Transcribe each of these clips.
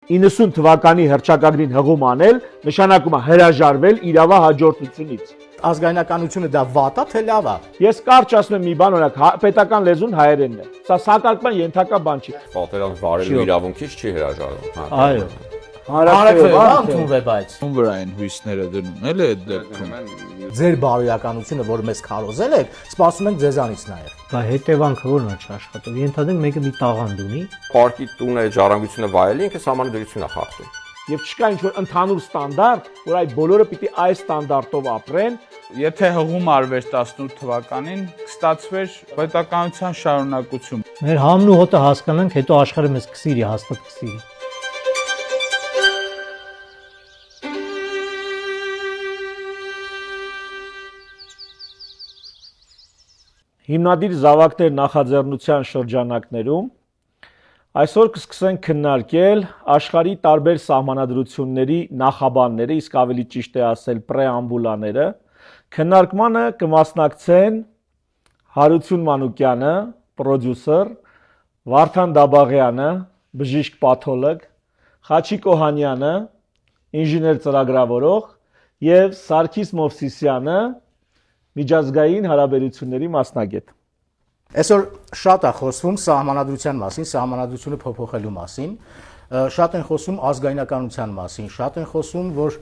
90 թվականի հռչակագրին հղում անել նշանակում է հրաժարվել իրավահաջորդությունից։ Ազգայնականությունը դա վատ է, թե լավ է։ Ես կարճ ասում եմ մի բան, օրինակ պետական լեզուն հայերենն է։ Սա սակարկման ենթակա բան չի։ Պատերազմ վարելու իրավունքից չի հրաժարվում։ Այո։ Հանրաքվեը ընդունվե բայց։ Ում վրա են հույսները դնում, էլի այդ դեպքում։ Ձեր բարոյականությունը, որ մեզ քարոզել եք, սպասում ենք ձեզանից նաև։ Բա հետևանքը ո՞րն է աշխատում։ Ենթադրենք մեկը մի տաղանդ ունի։ Պարկի տունը ժառանգությունը վայելի ինքը սահմանադրություն է խախտում։ Եվ չկա ինչ-որ ընդհանուր ստանդարտ, որ այդ բոլորը պիտի այս ստանդարտով ապրեն։ Եթե հղում արվեր 18 թվականին, կստացվեր պետականության շարունակություն։ Մեր համն ու հոտը հասկանանք, հետո աշխարհը մեզ կսիրի, հաստատ կսիրի։ Հիմնադիր զավակներ նախաձեռնության շրջանակներում այսօր կսկսենք քննարկել աշխարհի տարբեր սահմանադրությունների նախաբանները, իսկ ավելի ճիշտ է ասել պրեամբուլաները։ Քննարկմանը կմասնակցեն Հարություն Մանուկյանը, պրոդյուսեր, Վարդան Դաբաղյանը, բժիշկ պաթոլոգ, Խաչիկ Օհանյանը, ինժեներ ծրագրավորող եւ Սարգիս Մովսիսյանը, միջազգային հարաբերությունների մասնագետ։ Այսօր շատ է խոսվում սահմանադրության մասին, սահմանադրությունը փոփոխելու մասին, շատ են խոսում ազգայնականության մասին, շատ են խոսում, որ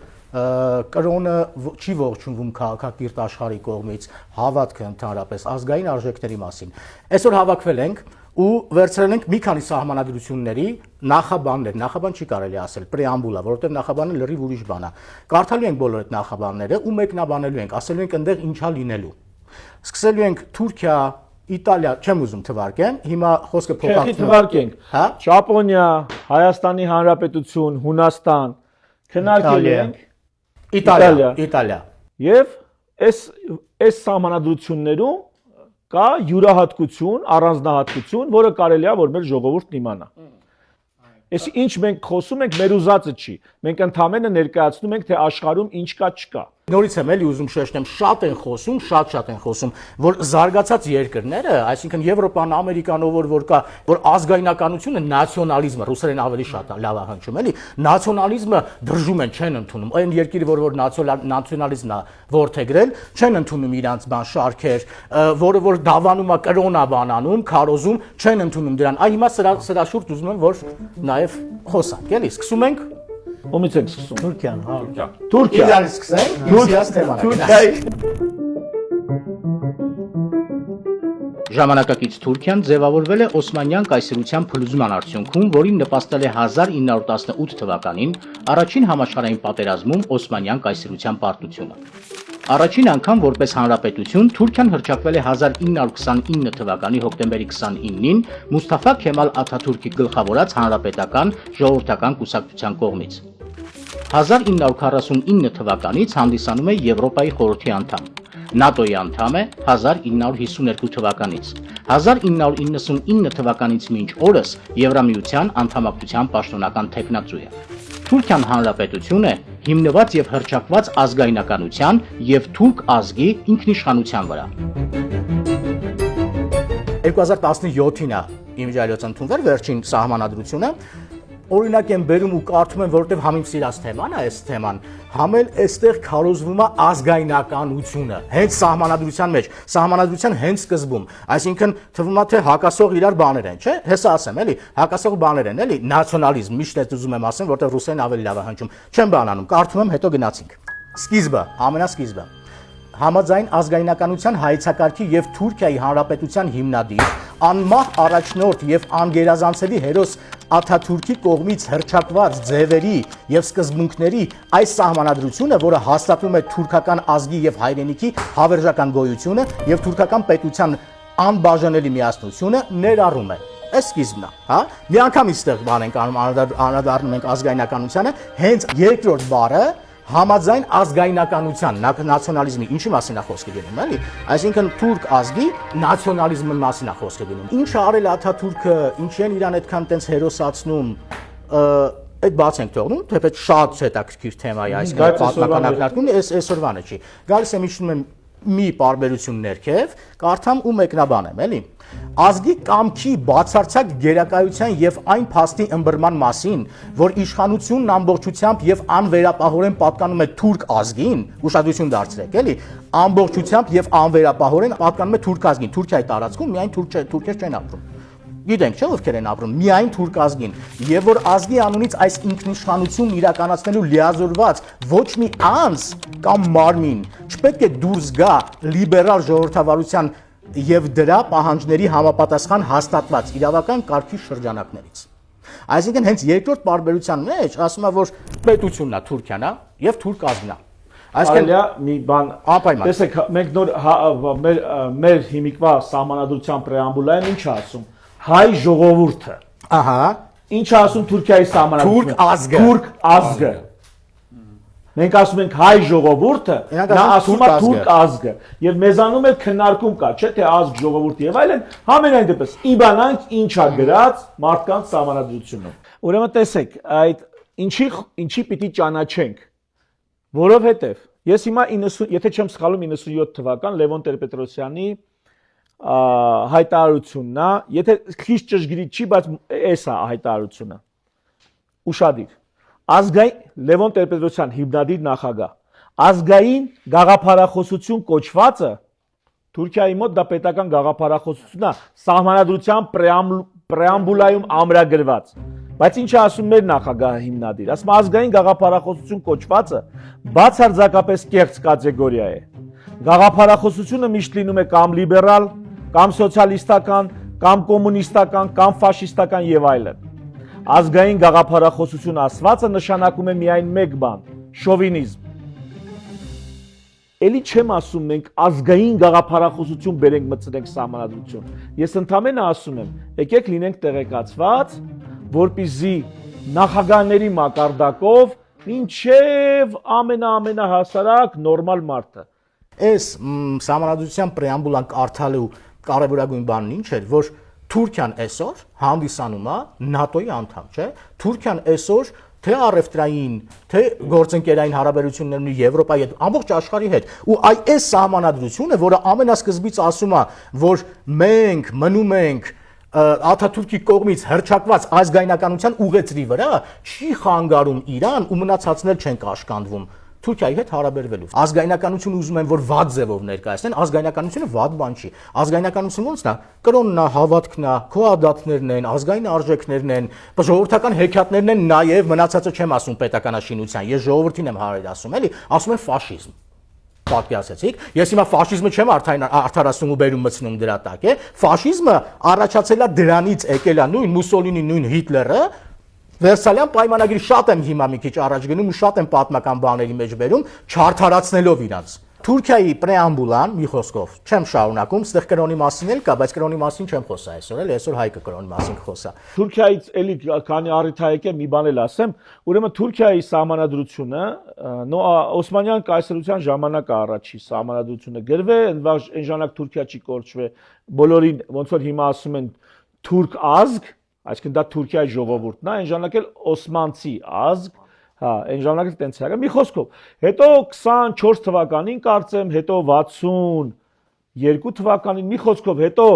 կրոնը չի ողջունվում քաղաքակիրթ աշխարհի կողմից, հավատքը ընդհանրապես ազգային արժեքների մասին։ Այսօր հավաքվել ենք ու վերցրել ենք մի քանի սահմանադրությունների նախաբաններ, նախաբան չի կարելի ասել, պրեամբուլա, որովհետև նախաբանը լրիվ ուրիշ բան է։ Կարդալու ենք բոլոր այդ նախաբանները ու մեկնաբանելու ենք, ասելու ենք այնտեղ ինչա լինելու։ Սկսելու ենք Թուրքիա, Իտալիա, չեմ ուզում թվարկեմ, հիմա խոսքը թվարկենք, հա? Ճապոնիա, Հայաստանի Հանրապետություն, Հունաստան, քննարկել ենք Իտալիա։ Եվ այս սահմանադրություններում կա յուրահատկություն, առանձնահատկություն, որը կարելի է որ մեր ժողովուրդն իմանա։ Այս ինչ մենք խոսում ենք, մեր ուզածը չի։ Մենք ընդհանրապես ներկայացնում ենք, թե աշխարհում ինչ կա, չկա։ Նորից եմ էլի ուզում շեշտեմ, շատ են խոսում, շատ են խոսում, որ զարգացած երկրները, այսինքն Եվրոպան, Ամերիկան, որ կա, որ ազգայնականությունը, նացիոնալիզմը, ռուսերեն ավելի շատ լավ է հնչում, էլի, նացիոնալիզմը դրժում են, չեն ընդունում։ Այն երկիրը, որ նացիոնալիզմն է որդեգրել, չեն ընդունում իրանց բան շարքեր, որ դավանում է կրոնա բանանում, քարոզում, չեն ընդունում դրան։ Այ հիմա սրա շուրջ ուզում եմ, որ նաև խոսանք, էլի, սկսում ենք Ումից ենք սկսում։ Թուրքիան, հա։ Թուրքիա։ Իրան սկսենք, Ռուսիաց թեման։ Ժամանակակից Թուրքիան ձևավորվել է Օսմանյան կայսրության փլուզման արդյունքում, որին նպաստել է 1918 թվականին առաջին համաշխարհային պատերազմում Օսմանյան կայսրության պարտությունը։ Առաջին անգամ որպես հանրապետություն Թուրքիան հռչակվել է 1929 թվականի հոկտեմբերի 29-ին Մուստաֆա Քեմալ Աթաթուրքի գլխավորած հանրապետական ժողովրդական կուսակցության կողմից։ 1949 թվականից հանդիսանում է Եվրոպայի խորհրդի անդամ։ ՆԱՏՕ-ի անդամ է 1952 թվականից։ 1999 թվականից մինչ օրս Եվրամիության անդամակցության պաշտոնական թեկնածու է։ Թուրքիան հանրապետություն է հիմնված եւ հռչակված ազգայնականության եւ թուրք ազգի ինքնիշխանության վրա։ 2017-ին է իմիջիայլոց ընդունվել վերջին սահմանադրությունը։ Օրինակ եմ բերում ու կարդում եմ, որովհետև համ իմ սիրած թեման է այս թեման, համ էլ այստեղ քարոզվում է ազգայնականությունը, հենց սահմանադրության մեջ, սահմանադրության հենց սկզբում, այսինքն թվում է թե հակասող իրար բաներ են, չէ՞, հեսա ասեմ, էլի, հակասող բաներ են, էլի, նացիոնալիզմ, միշտ այդ ուզում եմ ասեմ, որովհետև ռուսերեն ավելի լավ է հնչում, չեմ բանանում, կարդում եմ, հետո գնացինք։ Սկիզբը, ամենասկիզբը։ Համաձայն ազգայնականության հայեցակարգի եւ Թուրքիայի հանրապետության հիմնադիր, անմահ առաջնորդ եւ անգերազանցելի հերոս Աթաթուրքի կողմից հռչակված ձևերի եւ սկզբունքների այս սահմանադրությունը, որը հաստատում է թուրքական ազգի եւ հայրենիքի հավերժական գոյությունը եւ թուրքական պետության անբաժանելի միասնությունը ներառում է։ Այս սկիզբն է, հա։ Մի անգամ իստեղ բան ենք անդրադառնում ենք ազգայնականությանը, հենց երկրորդ բառը համաձայն ազգայնականության, նացիոնալիզմի, ինչի մասին է խոսքը գնում, էլի, այսինքն թուրք ազգի նացիոնալիզմի մասին է խոսքը գնում։ Ինչ արել Աթաթուրքը, ինչի են իրան այդքան տենց հերոսացնում, այդ բաց ենք թողնում, թեպետ շատ հետաքրքիր թեմա է, այսինքն պատմական ակնարկումն այսօրվանը չի։ Գալիս եմ իջնում եմ մի պարբերություն ներքև, կարդամ ու մեկնաբանեմ, էլի։ ազգի կամքի բացարձակ գերակայության եւ այն փաստի ըմբռնման մասին, որ իշխանությունն ամբողջությամբ եւ անվերապահորեն պատկանում է թուրք ազգին, ուշադրություն դարձրեք, էլի, ամբողջությամբ եւ անվերապահորեն պատկանում է թուրք ազգին, Թուրքիայի տարածքում միայն թուրքեր չեն ապրում։ Գիտենք, չէ՞ ովքեր են ապրում, միայն թուրք ազգին, եւ որ ազգի անունից այս ինքնիշխանությունն իրականացնելու լիազորված ոչ մի անձ կամ մարմին չպետք է դուրս գա լիբերալ ժողովրդավարության եւ դրա պահանջների համապատասխան հաստատված իրավական կարգի շրջանակներից։ Այսինքն հենց երկրորդ բարբերության մեջ ասում է, որ պետությունն է Թուրքիան, եւ թուրք ազգն է։ Այսինքն մի բան Անպայման։ տեսեք մենք նոր մեր հիմիկվա սահմանադրության պրեամբուլային ինչ է ասում հայ ժողովուրդը Ահա, ինչ է ասում Թուրքիայի սահմանադրությունը Թուրք ազգը։ Թուրք ազգը մենք ասում ենք հայ ժողովուրդը Իրանք նա ասում ասում է թուրք թուրք ազգը եւ մեզանում էլ քննարկում կա չէ թե ազգ ժողովուրդ եւ այլն համենայն դեպս իբանանք ինչ է գրած մարդկանց սահմանադրությունում ուրեմն տեսեք այդ ինչի պիտի ճանաչենք որովհետեւ ես հիմա 90 եթե չեմ սխալվում 97 թվական Լևոն Տեր-Պետրոսյանի հայտարարությունն է, եթե քիչ ճշգրիտ չի, բայց էս է հայտարարությունը։ Ուշադիր։ Ազգային Լևոն Տեր-Պետրոսյան հիմնադիր նախագահ։ Ազգային գաղափարախոսություն կոչվածը Թուրքիայի մոտ դա պետական գաղափարախոսությունն է, սահմանադրության պրեամբուլայում ամրագրված։ Բայց ինչ է ասում մեր նախագահը հիմնադիր։ Ասում ազգային գաղափարախոսություն կոչվածը բացարձակապես կեղծ կատեգորիա է։ Գաղափարախոսությունը միշտ լինում է կամ լիբերալ, կամ սոցիալիստական, կամ կոմունիստական, կամ ֆաշիստական եւ այլն։ Ազգային գաղափարախոսություն ասվածը նշանակում է միայն մեկ բան՝ շովինիզմ։ Էլի չեմ ասում մենք ազգային գաղափարախոսություն բերենք մտցնենք սահմանադրություն։ Ես ընդամենը ասում եմ, եկեք լինենք տեղեկացված, որպեսզի նախագահների մակարդակով մինչև ամենահասարակ նորմալ մարդը Այս սահմանադրության պրեամբուլան կարդալու կարևորագույն բանն ինչ էր, որ Թուրքիան այսօր հանդիսանում է ՆԱՏՕ-ի անդամ, չէ՞։ Թուրքիան այսօր թե առևտրային, թե գործընկերային հարաբերություններն ու Եվրոպայի հետ, ամբողջ աշխարհի հետ։ Ու այս սահմանադրությունը, որը ամենասկզբից ասում է, որ մենք մնում ենք Աթաթուրքի կողմից հրճակված ազգայնականության ուղեցրի վրա, չի խանգարում Իրան ու մնացածներ չեն կաշկանդվում Թուրքիայի հետ հարաբերվելու։ Ազգայնականությունը ուզում են, որ վատ ձևով ներկայացնեն, ազգայնականությունը վատ բան չի։ Ազգայնականությունը ո՞նց է։ Կրոնն է, հավատքն է, քո ադատներն են, ազգային արժեքներն են, ժողովրդական հեքիաթներն են, նաև մնացածը չեմ ասում պետականաշինության, ես ժողովրդին եմ հարել ասում, էլի, ասում են ֆաշիզմ։ Պատկերացեցիք, ես հիմա ֆաշիզմը չեմ արդարացնում ու բերում մտցնում դրա տակ, է։ Ֆաշիզմը առաջացել է դրանից, եկել է նույն Մուսոլինի, նույն Հիտլերը, Վերսալյան պայմանագրի շատ եմ հիմա մի քիչ առաջ գնում ու շատ եմ պատմական բաների մեջ բերում, չարդարացնելով իրանց։ Թուրքիայի պրեամբուլան, մի խոսքով, չեմ շարունակում, ստեղ կրոնի մասին էլ կա, բայց կրոնի մասին չեմ խոսա այսօր, էլ այսօր Հայկը կրոնի մասին կխոսա։ Թուրքիայից էլի քանի առիթ ա եկել մի բան էլ ասեմ, ուրեմն Թուրքիայի սահմանադրությունը Օսմանյան կայսրության ժամանակ առաջի սահմանադրությունը գրվել, այն ժամանակ Թուրքիա չի կորչվել, բոլորին ոնց որ հիմա ասում են թուրք ազգ, այսինքն դա Թուրքիայի ժողովուրդն է, այն ժամանակ էլ օսմանցի ազգ, հա, այն ժամանակ էլ տենց եղավ։ Մի խոսքով, հետո 24 թվականին կարծեմ, հետո 62 թվականին, մի խոսքով, հետո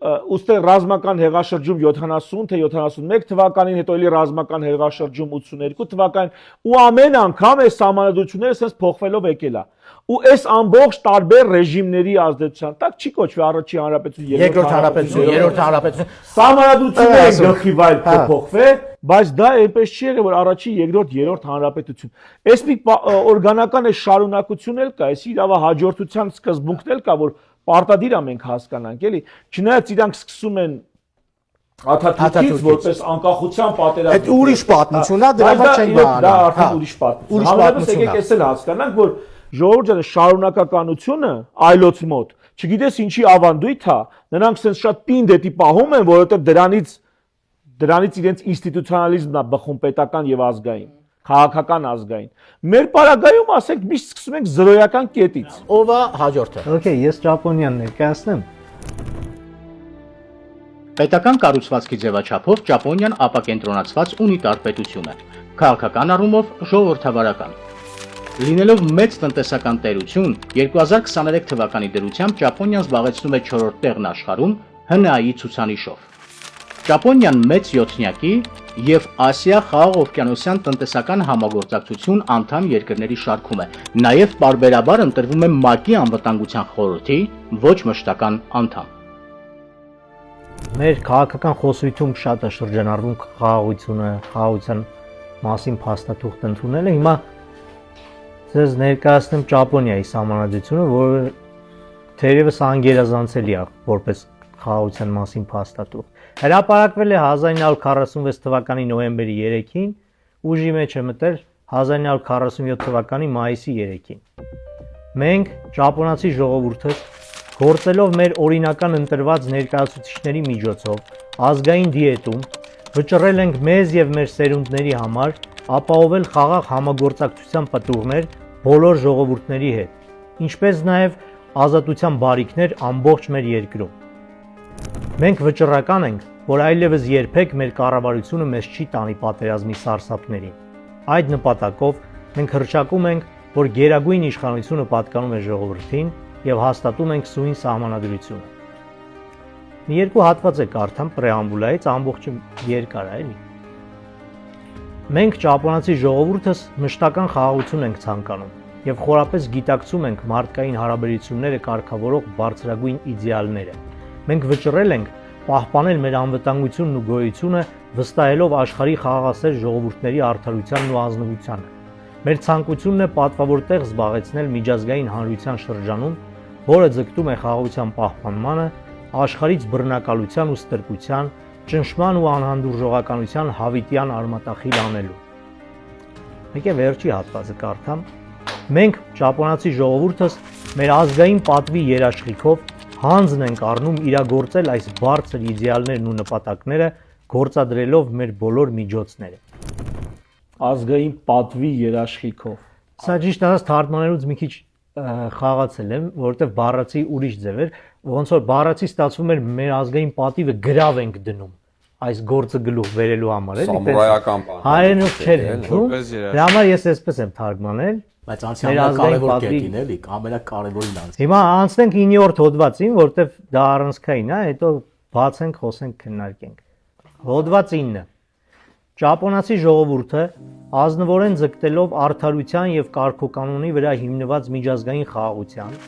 ուստեղ ռազմական հեղաշրջում 70 թե 71 թվականին, հետո էլի ռազմական հեղաշրջում 82 թվականին, ու ամեն անգամ այս սահմանադրությունները sense փոխվելով եկել է։ Ու այս ամբողջ տարբեր ռեժիմների ազդեցության տակ չի կոչվի առաջի հանրապետություն, երկրորդ հանրապետություն, երրորդ հանրապետություն։ Սահմանադրությունները գլխի վայր փոխվել, բայց դա այնպես չի եղել, որ առաջի, երկրորդ, երրորդ հանրապետություն։ Այս մի օրգանական է շարունակություն էլ կա, այս իրավահաջորդության սկզբունքն էլ կա, որ պարտադիր է մենք հասկանանք, էլի։ Չնայած իրանք սկսում են Աթաթուրքից որպես անկախության պատերազմ։ Այդ ուրիշ պատմությունն է, դրա մեջ չեն բանալու։ Դա արդեն ուրիշ պատմություն։ Համենայնպես եկեք էս էլ հասկանանք, որ ժողովուրդը շարունակականությունը այլոց մոտ, չգիտես ինչի ավանդույթ է, նրանք sense շատ պինդ էտի պահում են, որովհետև դրանից իրենց ինստիտուցիոնալիզմն է բխում պետական եւ ազգային, քաղաքական ազգային։ Մեր պարագայում ասենք միշտ սկսում ենք զրոյական կետից։ Ով է հաջորդը։ Okay, ես Ճապոնիան ներկայացնեմ։ Պետական կառուցվածքի ձևաչափով Ճապոնիան ապակենտրոնացված ունիտար պետություն է, քաղաքական առումով ժողովրդավարական։ Լինելով մեծ տնտեսական տերություն, 2023 թվականի դրությամբ Ճապոնիան զբաղեցնում է 4-րդ տեղն աշխարհում, ՀՆԱ-ի ցուցանիշով։ Ճապոնիան մեծ յոթնյակի եւ Ասիա խաղաղօվկիանոսյան տնտեսական համագործակցություն անդամ երկրների շարքում է։ Նաեւ բարբերաբար ընտրվում է ՄԱԿ-ի անվտանգության խորհրդի ոչ մշտական անդամ։ Մեր քաղաքական խոսույթում շատ է շրջանառվում խաղաղության մասին փաստաթուղթ ընդունելը։ Հիմա ձեզ ներկայացնեմ Ճապոնիայի սահմանադրությունը, որը թերևս անգերազանցելի է որպես խաղաղության մասին փաստաթուղթ։ Հրապարակվել է 1946 թվականի նոյեմբերի 3-ին, ուժի մեջ է մտել 1947 թվականի մայիսի 3-ին։ Մենք ճապոնացի ժողովուրդը գործելով մեր օրինական ընտրված ներկայացուցիչների միջոցով ազգային դիետում վճռել ենք մեզ եւ մեր սերունդների համար ապահովել խաղաղ համագործակցության պտուղներ բոլոր ժողովուրդների հետ, ինչպես նաեւ ազատության բարիքներ ամբողջ մեր երկրում։ Մենք վճռական ենք, որ այլևս երբեք մեր կառավարությունը մեզ չի տանի պատերազմի սարսափներին։ Այդ նպատակով մենք հռչակում ենք, որ գերագույն իշխանությունը պատկանում է ժողովրդին եւ հաստատում ենք սույն սահմանադրությունը։ Մի երկու հատված է կարդամ պրեամբուլայից, ամբողջը երկար է, էլի։ Մենք ճապոնացի ժողովուրդս մշտական խաղաղություն ենք ցանկանում եւ խորապես գիտակցում ենք մարդկային հարաբերությունները կարգավորող բարձրագույն իդեալները։ Մենք վճռել ենք պահպանել մեր անվտանգությունն ու գոյությունը վստահելով աշխարհի խաղաղասեր ժողովուրդների արդարությանն ու ազնվությանը։ Մեր ցանկությունն է պատվավոր տեղ զբաղեցնել միջազգային հանրության շրջանում, որը ձգտում է խաղաղության պահպանմանը, աշխարհից բռնակալության ու ստրկության, ճնշման ու անհանդուրժողականության հավիտյան արմատախիլ անելու։ Եկե վերջի հատվածը կարդամ։ Մենք ճապոնացի ժողովուրդս մեր ազգային պատվի երաշխիքով հանձն ենք առնում իրագործել այս բարձր իդեալներն ու նպատակները, գործադրելով մեր բոլոր միջոցները։ Ազգային պատվի երաշխիքով։ Սա ճիշտ ասած թարգմանելուց մի քիչ խաղացել եմ, որովհետև բառացի ուրիշ ձև էր, ոնց որ բառացի ստացվում էր մեր ազգային պատիվը գրավ ենք դնում այս գործը գլուխ վերելու համար, էլի։ Սամուրայական բան։ Հայերենով չէր հնչում։ որպես երաշխիք։ Դրա համար ես այսպես եմ թարգմանել։ Բայց անցյալը կարևոր կետին էլի, ամենակարևորին անց։ Հիմա անցնենք 9-րդ հոդվածին, որտեվ դա առանցքային է, հետո բացենք, խոսենք, քննարկենք։ Հոդված 9։ Ճապոնացի ժողովուրդը ազնվորեն ձգտելով արդարության եւ կարգոկանոնի վրա հիմնված միջազգային խաղաղության,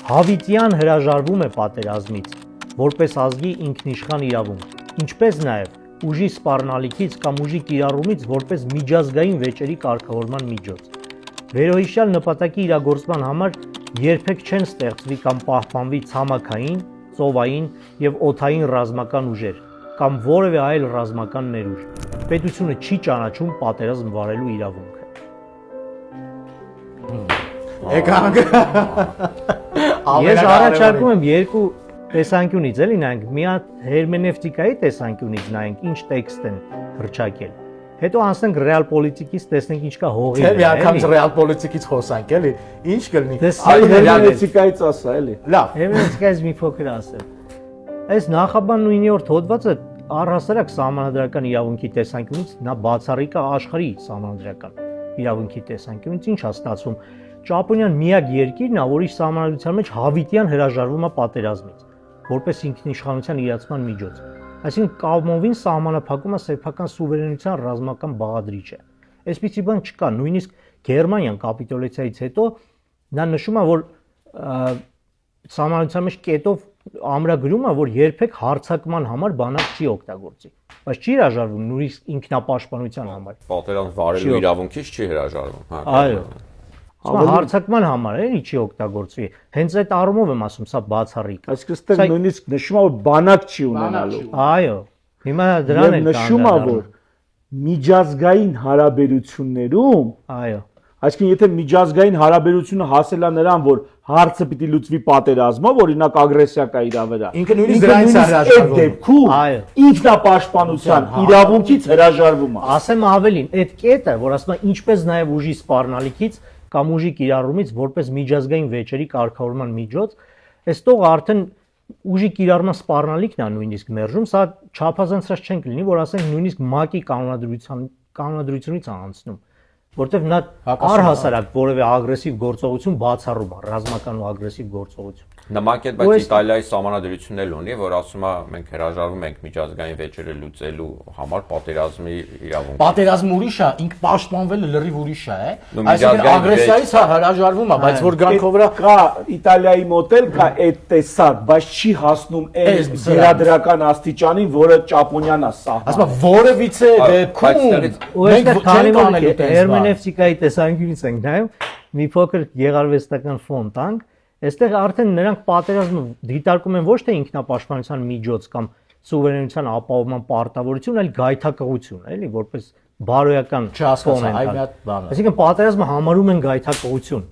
հավիտյան հրաժարվում է պատերազմից, որպես ազգի ինքնիշխան իրավունք, ինչպես նաեւ ուժի սպառնալիքից կամ ուժի կիրառումից որպես միջազգային վեճերի կարգավորման միջոց։ Վերոհիշյալ նպատակի իրագործման համար երբեք չեն ստեղծվի կամ պահպանվի ցամաքային, ծովային եւ օդային ռազմական ուժեր կամ որևէ այլ ռազմական ներուժ։ Պետությունը չի ճանաչում պատերազմ վարելու իրավունքը։ Եկանք։ Ես առաջարկում եմ երկու տեսանկյունից էլի նայենք, մի հատ հերմենևտիկայի տեսանկյունից նայենք, ինչ տեքստ են հռչակել։ Հետո անցնենք ռեալ պոլիտիկից, տեսնենք ինչ կա հողի Թե մի վրա, անգամ էլի։ ռեալ պոլիտիկից խոսանք, էլի։ Ինչ կլինի։ Այ հերմենևտիկայից ասա, էլի։ Լավ։ Հերմենևտիկայից մի փոքր ասեմ։ Այս նախաբան 9-րդ հոդվածը առհասարակ սահմանադրական իրավունքի տեսանկյունից նա բացառիկ է աշխարհի սահմանադրական իրավունքի տեսանկյունից, ինչ է ստացվում։ Ճապոնիան միակ երկիրն է, որի սահմանադրության մեջ հավիտյան հրաժարվում է պատերազմից, որպես ինքնիշխանության իրացման միջոց։ Այսինքն կամովին սահմանափակում է սեփական սուվերենության ռազմական բաղադրիչ է։ Այսպիսի բան չկա, նույնիսկ Գերմանիան կապիտուլյացիայից հետո նա նշում է, որ սահմանադրության մեջ կետով ամրագրում է, որ երբեք հարձակման համար բանակ չի օգտագործի, բայց չի հրաժարվում նույնիսկ ինքնապաշտպանության համար։ Պատերազմ վարելու իրավունքից չի հրաժարվում, հա։ Այո։ Հարձակման համար էլի չի օգտագործվի։ Հենց այդ առումով եմ ասում, սա բացառիկ։ Այսինքն այստեղ նույնիսկ նշում է, որ բանակ չի ունենալու։ Այո։ Հիմա դրան Եվ էլ նշում է, որ միջազգային հարաբերություններում, այո, այսինքն եթե միջազգային հարաբերությունը հասել է նրան, որ հարցը պիտի լուծվի պատերազմով, օրինակ ագրեսիա կա իր վրա։ Ինքը նույնիսկ դրանից է հրաժարվում։ Այդ դեպքում Այո։ ինքնապաշտպանության իրավունքից հրաժարվում է։ ասեմ ավելին, այդ կետը, որ ասում է ինչպես նաև ուժի սպառնալիքից կամ ուժի կիրառումից որպես միջազգային վեճերի կարգավորման միջոց, այստեղ արդեն ուժի կիրառման սպառնալիքն է նույնիսկ մերժում, սա չափազանցած չենք լինի, որ ասենք նույնիսկ ՄԱԿ-ի կանոնադրությունից է անցնում, որտեղ նա առհասարակ որևէ ագրեսիվ գործողություն բացառում է, ռազմական ու ագրեսիվ գործողություն։ Նամակետ, բայց Իտալիայի սահմանադրությունն էլ ունի, որ ասում է մենք հրաժարվում ենք միջազգային վեճերը լուծելու համար պատերազմի իրավունք։ Պատերազմը ուրիշ է, ինք պաշտպանվելը լրիվ ուրիշ է, Դու այսինքն միջազգային ագրեսիայից հրաժարվում է, բայց որ գանքով վրա կա Իտալիայի մոդել, կա այդ տեսակ, բայց չի հասնում այն գերադրական աստիճանին, որը Ճապոնիան է սահմանում։ ասում եմ որևիցե դեպքում ու այստեղ քանի որ հերմենևտիկայի տեսանկյունից ենք նայում, մի փոքր գեղարվեստական ֆոն տանք, այստեղ արդեն նրանք պատերազմը դիտարկում են ոչ թե ինքնապաշտպանության միջոց կամ սուվերենության ապահովման պարտավորություն, այլ գայթակղություն, էլի, որպես բարոյական չհասկացա, այ մի հատ բան է։ Այսինքն պատերազմը համարում են գայթակղություն։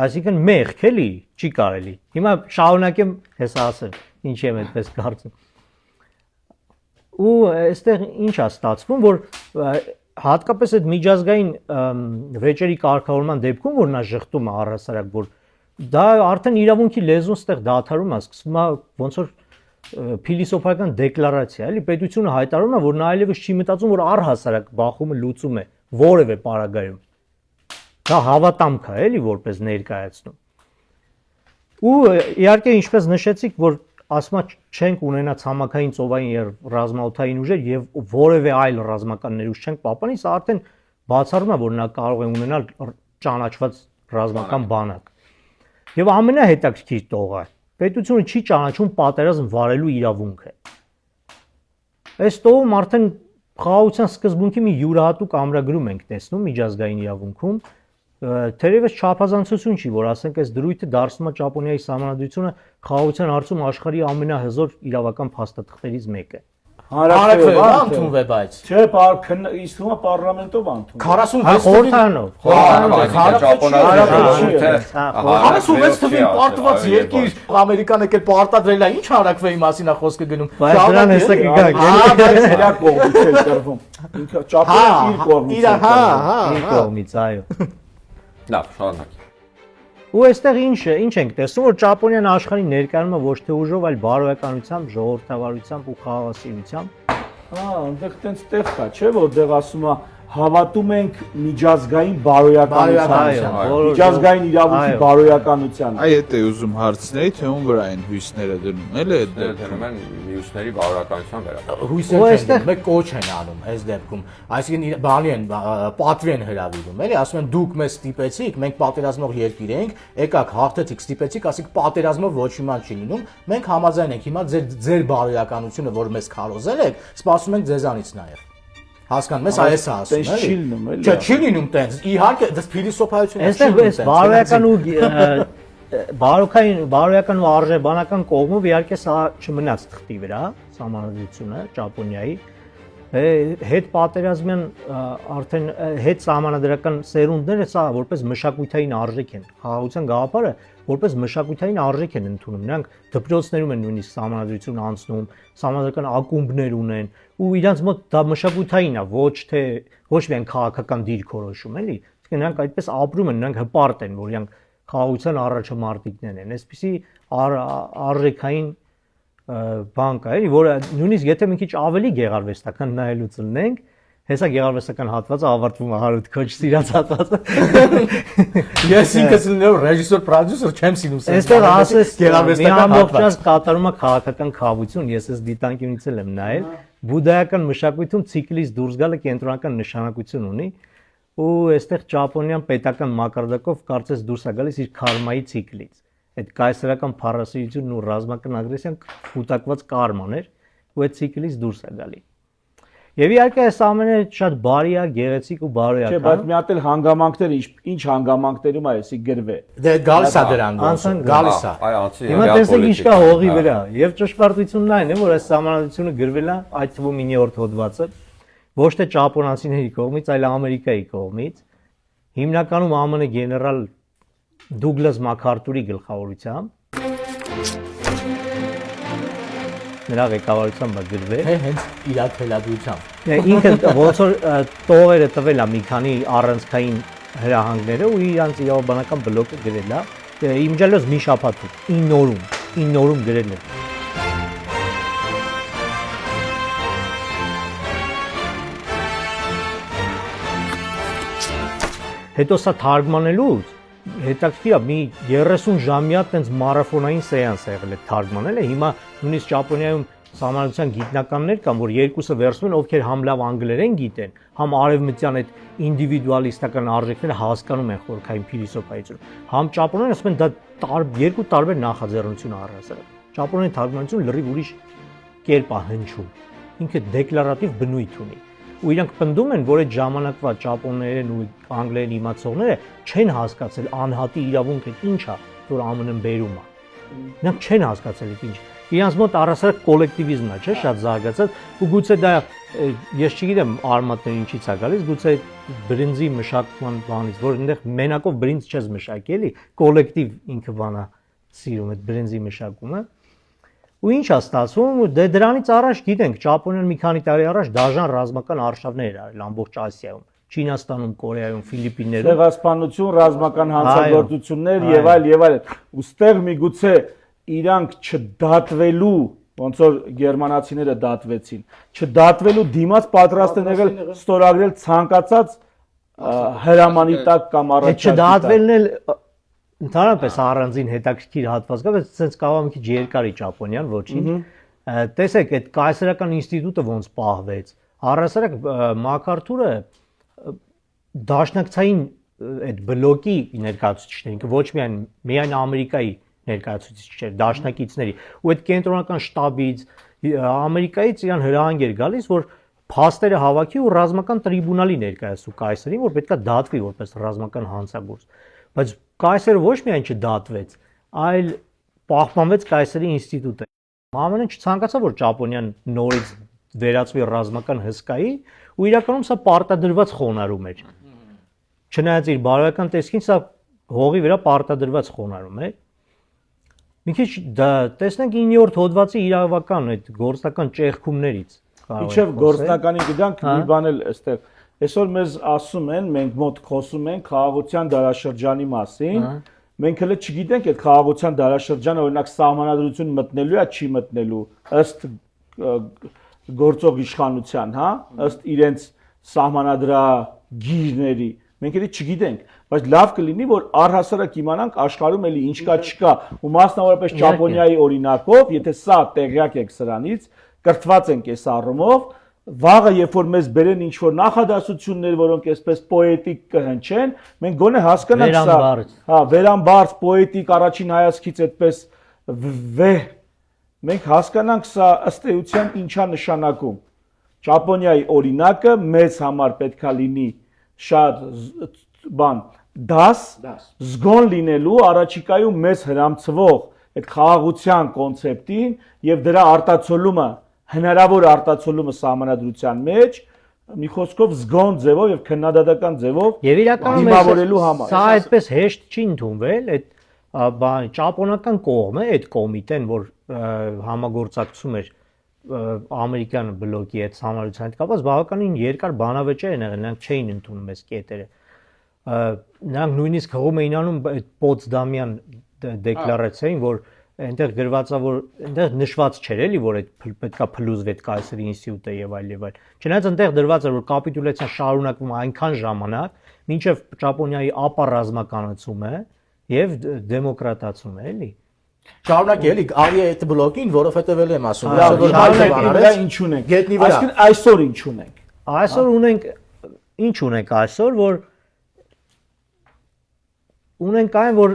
Այսինքն մեղք էլի, չի կարելի։ Հիմա շարունակեմ հեսա ասել, ինչի եմ այդպես կարծում։ Ու այստեղ ինչ է ստացվում, որ հատկապես այդ միջազգային վեճերի կարգավորման դեպքում, որ նա շղթում է առհասարակ, որ դա արդեն իրավունքի լեզուն ստեղ դադարում է, սկսվում է ոնց որ փիլիսոփայական դեկլարացիա, էլի պետությունը հայտարարում է, որ նա այլևս չի մտածում, որ առհասարակ բախումը լուծում է որևէ պարագայում։ Դա հավատամք է, էլի որպես ներկայացնում։ Ու իհարկե ինչպես նշեցիք, որ ասма չենք ունենա ցամաքային ծովային եւ ռազմաօդային ուժեր եւ որևէ այլ ռազմական ներուժ չենք պահպանի, սա արդեն բացառում է, որ նա կարող է ունենալ ճանաչված ռազմական բանակ։ Եվ ամենահետաքրքիր տողը պետությունը չի ճանաչում պատերազմ վարելու իրավունքը։ Այս տողում արդեն խաղաղության սկզբունքի մի յուրահատուկ ամրագրում ենք տեսնում միջազգային իրավունքում, թերևս չափազանցություն չի, որ ասենք այս դրույթը դարձնում է Ճապոնիայի սահմանադրությունը խաղաղության հարցում աշխարհի ամենահզոր իրավական փաստաթղթերից մեկը։ Հանրապետություն ընդունվում է, բայց Չէ, իսկույն պարլամենտով ընդունվում։ 46 խորհրդանով, Հարասուվեց թվին պարտված երկիր Ամերիկան եկել պարտադրել է, ինչ հարակվեի մասին է խոսքը գնում։ բայց դրան հեսա կգանք։ Իրա կողմից էլ տրվում։ Ինքը Ճապոնիան իր կողմից։ Իր կողմից, այո։ Լավ, շարունակի։ Ու այստեղ ինչ ենք տեսնում, որ Ճապոնիան աշխարհի ներկայանում է ոչ թե ուժով, այլ բարոյականությամբ, ժողովրդավարությամբ ու խաղաղասիրությամբ։ Այնտեղ տենց տեղ կա, չէ՞, որտեղ ասում է հավատում ենք միջազգային բարոյականությանը, միջազգային իրավունքի բարոյականությանը։ Այ դա է ուզում հարցնել, թե ում վրա են հույսները դնում, էլի այդ Դնում են մյուսների բարոյականության վերաբերյալ։ հույսեր չեն, մեկ կոչ են անում այս դեպքում։ Այսինքն բանի են, պատվի են հրավիրում, էլի, ասում են դուք մեզ ստիպեցիք, մենք պատերազմող երկիր ենք, եկաք հաղթեցիք, ստիպեցիք, ասիկ պատերազմով ոչ մի բան չի լինում, մենք համաձայն ենք, հիմա ձեր բարոյականությունը, որ մեզ քարոզել եք, սպասում ենք ձեզանից նաև։ Հասկանում ես, այս է ասում, էլի։ Չի լինում, էլի։ Չէ, չի լինում տենց։ Իհարկե, դա փիլիսոփայություն է։ Այստեղ էս բարոյական ու արժեբանական կողմով իհարկե սա չմնաց թղթի վրա, սահմանադրությունը Ճապոնիայի հետ պատերազմյան արդեն հետ սահմանադրական սերունդները սա որպես մշակութային արժեք են, խաղաղության գաղափարը որպես մշակութային արժեք են ընդունում, նրանք դպրոցներում են նույնիսկ սահմանադրություն անցնում, սահմանադրական ակումբներ ունեն ու իրանց մոտ դա մշակութային է, ոչ միայն քաղաքական դիրքորոշում, էլի, իսկ նրանք այդպես ապրում են, նրանք հպարտ են, որ իրանք խաղաղության առաջամարտիկներ են, այսպիսի արժեքային բան կա, էլի, որը նույնիսկ եթե մի քիչ ավելի գեղարվեստական նայելուց լինենք, հեսա գեղարվեստական հատվածը ավարտվում է Հարութ քոչ սիրած հատվածը։ Ես ինքս լինելով ռեժիսոր, պրոդյուսեր չեմ սիրում սա։ Այստեղ ասես գեղարվեստական հատված կատարում է քաղաքական խաղաղություն, ես այս դիտանկյունից էլ եմ նայել, բուդդայական մշակույթում ցիկլից դուրս գալը կենտրոնական նշանակություն ունի, ու այստեղ Ճապոնիան պետական մակարդակով կարծես դուրս է գալիս իր քարմայի ցիկլից։ Այդ կայսերական փառասիրությունն ու ռազմական ագրեսիան կուտակված կարման էր, ու այդ ցիկլից դուրս է գալի։ Եվ իհարկե այս ամենը շատ բարի է, գեղեցիկ ու բարոյական։ Չէ, բայց մի հատ էլ հանգամանքները, ինչ հանգամանքներում է էսի գրվե։ Դե գալիս է դրան գալիս է։ Այ անցի Հիմա տեսեք ինչ կա հողի վրա, եւ ճշմարտությունն այն է, որ այս սահմանադրությունը գրվել է այդ թվում 9-րդ հոդվածը, ոչ թե ճապոնացիների կողմից, այլ Ամերիկայի կողմից։ Հիմնականում ԱՄՆ գեներալ Դուգլաս Մաքարթուրի գլխավորությամբ նրա ղեկավարությամբ է գրվել։ Հենց իր թելադրությամբ։ Ինքը ոնց որ տողերը տվել է մի քանի առանցքային հրահանգները ու իրանց իրավաբանական բլոկը գրել է։ Իմջալոս մի շաբաթում 9 օրում գրել է։ Հետո սա թարգմանելուց հետաքրքիր է, մի 30 ժամյա տենց մարաթոնային սեանս ա եղել է թարգմանել է, հիմա նույնիսկ Ճապոնիայում Սահմանադրության գիտնականներ կան, որ երկուսը վերցնում են, ովքեր համ լավ անգլերեն գիտեն, համ արևմտյան այդ ինդիվիդուալիստական արժեքները հասկանում են խորքային փիլիսոփայություն։ Համ ճապոներեն ասում են դա երկու տարբեր նախաձեռնություն առհասարակ։ Ճապոներեն թարգմանությունը լրիվ ուրիշ կերպ է հնչում։ Ինքը դեկլարատիվ բնույթ ունի։ Ու իրանք պնդում են, որ այդ ժամանակվա ճապոներեն ու անգլերեն իմացողները չեն հասկացել անհատի իրավունքը ինչ է, որ ԱՄՆ-ն բերում է։ Նրանք չեն հասկացել այդ ինչ։ Իրանց մոտ առհասարակ կոլեկտիվիզմն է, չէ՞, շատ զարգացած, ու գուցե դա ես չգիտեմ արմատները ինչից է գալիս, գուցե բրինձի մշակման բանից, որ այնտեղ մենակով բրինձ չես մշակի, էլի, կոլեկտիվ ինքը բանա սիրում այդ բրինձի մշակումը։ Ու ինչ է ստացվում, դե դրանից առաջ գիտենք, Ճապոնիան մի քանի տարի առաջ դաժան ռազմական արշավներ էր արել ամբողջ Ասիայում, Չինաստանում, Կորեայում, Ֆիլիպիններում։ Ցեղասպանություն, ռազմական հանցագործություններ եւ այլ եւ այլ։ Ոստեղ միգուցե իրանք չդատվելու, ոնց որ գերմանացիները դատվեցին, չդատվելու դիմաց պատրաստ են եղել ստորագրել ցանկացած հրամանի տակ կամ առաջարկի տակ։ Չդատվելն էլ ընդհանրապես առանձին հետաքրքիր հատված կա, բայց ցենց կարող մի քիչ երկարի Ճապոնիան, ոչինչ։ Տեսեք, այդ կայսերական ինստիտուտը ոնց պահվեց։ Առհասարակ MacArthur-ը դաշնակցային այդ բլոկի ներկայացուցիչներին, ոչ միայն Ամերիկայի ներկայացուցիչներ, դաշնակիցների, ու այդ կենտրոնական շտաբից Ամերիկայից իրան հրահանգ էր գալիս, որ փաստերը հավաքի ու ռազմական տրիբունալի ներկայացու կայսերին, որ պետքա դատվի որպես ռազմական հանցագործ։ Բայց կայսերը ոչ միայն չդատվեց, այլ պահպանվեց կայսերի ինստիտուտը։ ԱՄՆ-ն չցանկացավ, որ Ճապոնիան նորից վերածվի ռազմական հսկայի, ու իրականում սա պարտադրված խոնարհում էր։ Չնայած իր բարոյական տեսքին սա հողի վրա պարտադրված խոնարհում է։ Մի քիչ տեսնենք 9-րդ հոդվածի իրավական այդ գործնական ճեղքումներից։ Իչև գործնականին գիտանք մի բան էլ այստեղ։ Այսօր մեզ ասում են, մենք մոտ խոսում ենք խաղաղության դարաշրջանի մասին։ Մենք հələ չգիտենք այդ խաղաղության դարաշրջանը օրինակ սահմանադրություն մտնելու է, չի մտնելու ըստ գործող իշխանության, հա, ըստ իրենց սահմանադրագիրների։ Մենք էլի չգիտենք, բայց լավ կլինի, որ առհասարակ իմանանք աշխարհում էլի ինչ կա, չկա, ու մասնավորապես Ճապոնիայի օրինակով, եթե սա տեղյակ եք սրանից, կրթված ենք այս առումով, վաղը երբ որ մեզ բերեն ինչ որ նախադասություններ, որոնք այսպես պոետիկ կհնչեն, մենք գոնե հասկանանք սա, հա, վերամբարձ պոետիկ առաջին հայացքից այդպես վեհ, մենք հասկանանք սա ըստ էության ինչա նշանակում։ Ճապոնիայի օրինակը մեզ համար պետքա լինի շատ բան դաս զգոն լինելու առաջիկայում մեզ հրամցվող այդ խաղաղության կոնցեպտին եւ դրա արտացոլումը հնարավոր արտացոլումը սահմանադրության մեջ մի խոսքով զգոն ձևով եւ քննադատական ձևով եւ իրականում հիմնավորելու համար։ Սա այդպես հեշտ չի ընդունվել, այդ բան ճապոնական կողմը, այդ կոմիտեն, որ համագործակցում էր ամերիկյան բլոկի հետ համալրության հետ կապված, բավականին երկար բանավեճեր են եղել, նրանք չէին ընդունում այս կետերը։ Նրանք նույնիսկ հղում էին անում այդ Պոտսդամյան դեկլարացիային, որ այնտեղ գրված է, որ այնտեղ նշված չէր էլի, որ այդ պետքա փլուզվի այդ կայսերի ինստիտուտը եւ այլ եւ այլ։ Չնայած այնտեղ դրված էր, որ կապիտուլյացիան շարունակվում է այնքան ժամանակ, մինչեւ Ճապոնիայի ապառազմականացումը եւ դեմոկրատացումը, էլի։ Շարունակ էլի արի այդ բլոկին, որովհետեւ էլ եմ ասում, դա ինչ ունենք։ Այսինքն այսօր ինչ ունենք։ Այսօր ունենք ինչ ունենք այսօր, որ ունենք այն, որ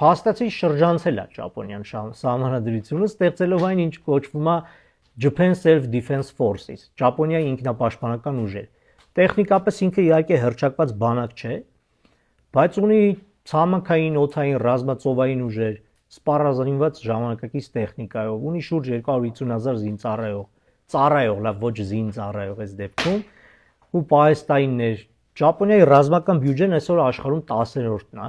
փաստացի շրջանցել է Ճապոնիան սահմանադրությունը, ստեղծելով այն, ինչ կոչվում է Japan Self-Defense Forces, Ճապոնիայի ինքնապաշտպանական ուժեր։ Տեխնիկապես ինքը իհարկե հռչակված բանակ չէ, բայց ունի ցամաքային, օդային, ռազմածովային ուժեր, սպառազինված ժամանակակից տեխնիկայով, ունի շուրջ 250,000 զինծառայող, լավ ոչ զինծառայող այս դեպքում, ու պահեստայիններ։ Ճապոնիայի ռազմական բյուջեն այսօր աշխարհում 10-րդն է,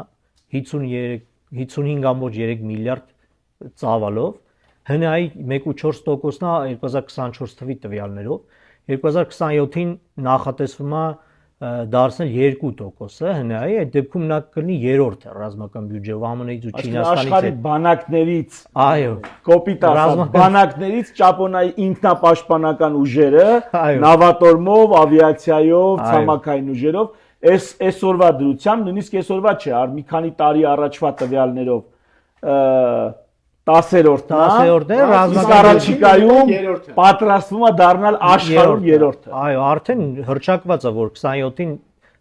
55.3 միլիարդ ծավալով, ՀՆԱ-ի 1.4%-ն է 2024 թվականի տվյալներով, 2027-ին նախատեսվում է դարձնել 2%-ը ՀՆԱ-ի, այդ դեպքում նա կլինի երրորդը ռազմական բյուջեով ԱՄՆ-ից ու Չինաստանից։ Աշխարհի բանակներից, այո, կոպիտ ասած, բանակներից Ճապոնիայի ինքնապաշտպանական ուժերը նավատորմով, ավիացիայով, ցամաքային ուժերով այսօրվա դրությամբ, նույնիսկ այսօրվա չէ, մի քանի տարի առաջվա տվյալներով 10-րդն է, իսկ առաջիկայում պատրաստվում է դառնալ աշխարհում 3-րդը։ Այո, արդեն հրճակված է, որ 27-ին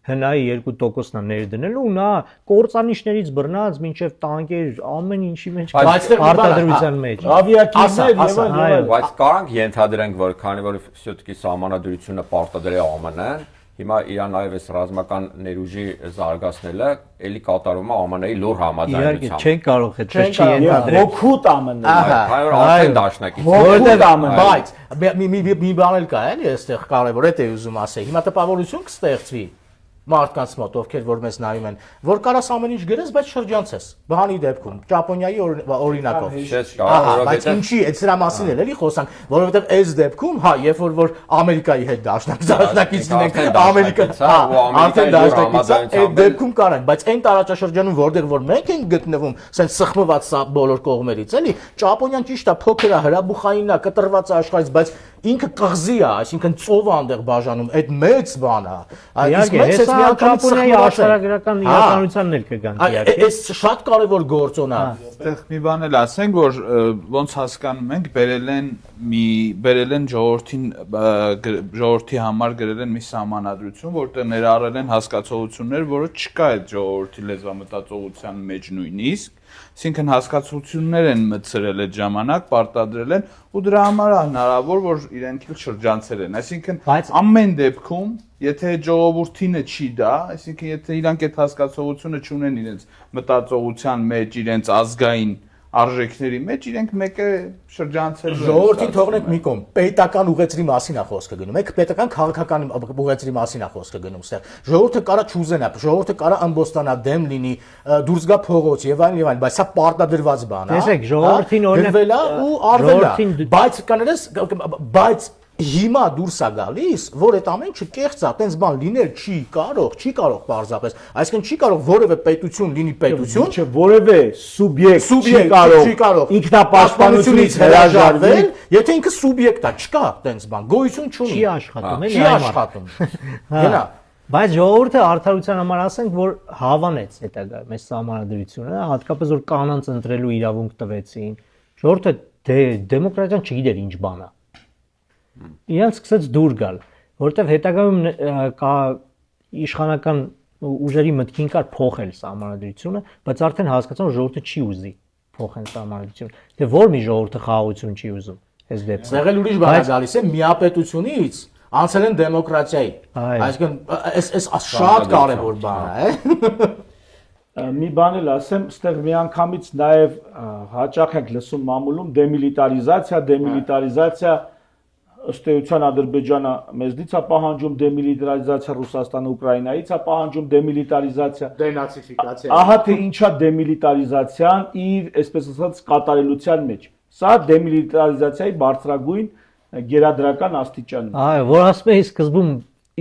հնայի 2%-ն է ներդնելու, նա կործանիչներից բռնած մինչև տանկեր ամեն ինչի մեջ արտադրության մեջ։ Ավիակիրներ եւ այլն։ Բայց կարանք ենթադրենք, որ քանի որ все-таки սահմանադրությունը պարտադրել է ԱՄՆ-ն, հիմա Իրան նաև այս ռազմական ներուժի զարգացնելը էլի կատարում է ԱՄՆ-ի լուր համաձայնությամբ։ Իհարկե, չեն կարող այդպես չի ենթադրել։ Հոգուտ ԱՄՆ-ը։ Քանի որ արդեն դաշնակից։ Որտեղ ԱՄՆ-ը։ Բայց մի բան էլ կա, էլի, այստեղ կարևոր է ուզում ասել։ Հիմա տպավորություն կստեղծվի մարդկանց մոտ, ովքեր որ մեզ նայում են, որ կարաս ամեն ինչ գրես, բայց շրջանցես։ Բանի դեպքում Ճապոնիայի օրինակով։ Չէ, կարող, բայց ինչի, այդ սրա մասին էլ էլի խոսանք, որովհետև այս դեպքում, հա, երբ որ Ամերիկայի հետ դաշնակից լինենք, Ամերիկա, արդեն դաշնակից, այդ դեպքում կարանք, բայց այն տարածաշրջանում, որտեղ որ մենք ենք գտնվում, ասենք սխմված սա բոլոր կողմերից, էլի, Ճապոնիան ճիշտ է, փոքր է, հրաբուխային է, կտրված է աշխարհից, բայց ինքը կղզի է, այսինքն ծով է այնտեղ բաժանում, այդ մեծ բան է։ Իսկ մեծ Ճապոնիայի աշխարհագրական իրականությանն էլ կգան իհարկե։ Այս շատ կարևոր գործոն է։ Այդտեղ մի բան էլ ասենք, որ ոնց հասկանում ենք, բերել են ժողովրդի համար գրել են մի սահմանադրություն, որտեղ ներառել են հասկացողություններ, որը չկա այդ ժողովրդի լեզվամտածողության մեջ նույնիսկ, այսինքն հասկացություններ են մտցրել այդ ժամանակ, պարտադրել են ու դրա համար է հնարավոր, որ իրենք էլ շրջանցել են, այսինքն ամեն դեպքում եթե ժողովրդինը չի դա, այսինքն եթե իրանք այդ հասկացողությունը չունեն իրենց մտածողության մեջ, իրենց ազգային արժեքների մեջ, իրենք մեկը շրջանցել են։ Ժողովրդին թողնենք մի կողմ, պետական ուղեցրի մասին է խոսքը գնում։ Եք պետական քաղաքական ուղեցրի մասին է խոսքը գնում ստեղ։ Ժողովուրդը կարա չուզենա, ժողովուրդը կարա ամբոստանա, դեմ լինի, դուրս գա փողոց եւ այլն, բայց սա պարտադրված բան է։ Տեսեք, ժողովրդին օրինակ ու արվել է, բայց կաներես, բայց հիմա դուրս է գալիս, որ այդ ամեն ինչը կեղծ է, այտենց բան լինել չի կարող պարզապես, այսինքն չի կարող որևէ պետություն լինի պետություն, չէ, որևէ սուբյեկտ չի կարող ինքնապաշտպանությունից հրաժարվել, եթե ինքը սուբյեկտ է, չկա այտենց բան, գոյություն չունի։ Չի աշխատում, չի աշխատում։ Գնա։ Բայց ժողովուրդը արդարության համար ասենք, որ հավանեց հետագա մեծ սահմանադրությունը, հատկապես որ կանանց ընտրելու իրավունք տվեցին, ժողովուրդը դեմոկրատիան չգիտեր ինչ բան է։ Իրանց սկսեց դուր գալ, որովհետև հետագայում իշխանական ուժերի մտքին կար փոխել սահմանադրությունը, բայց արդեն հասկացան, որ ժողովուրդը չի ուզի փոխեն սահմանադրությունը։ Դե որ մի ժողովուրդը խաղաղություն չի ուզում այս դեպքում։ Սեղել ուրիշ բան է գալիս է միապետությունից անցել են դեմոկրատիայի։ Այսինքն այս շատ կարևոր բան է։ Մի բան էլ ասեմ, ստեղ միանգամից նաև հաճախ ենք լսում մամուլում դեմիլիտարիզացիա ըստ էության Ադրբեջանը մեզնից է պահանջում դեմիլիտարիզացիա, Ռուսաստանը Ուկրաինայից է պահանջում դեմիլիտարիզացիա, դենացիֆիկացիա։ Ահա թե ինչա դեմիլիտարիզացիան իր, այսպես ասած, կատարելության մեջ։ Սա դեմիլիտարիզացիայի բարձրագույն գերադրական աստիճանն է։ Այո, որ ասում էի սկզբում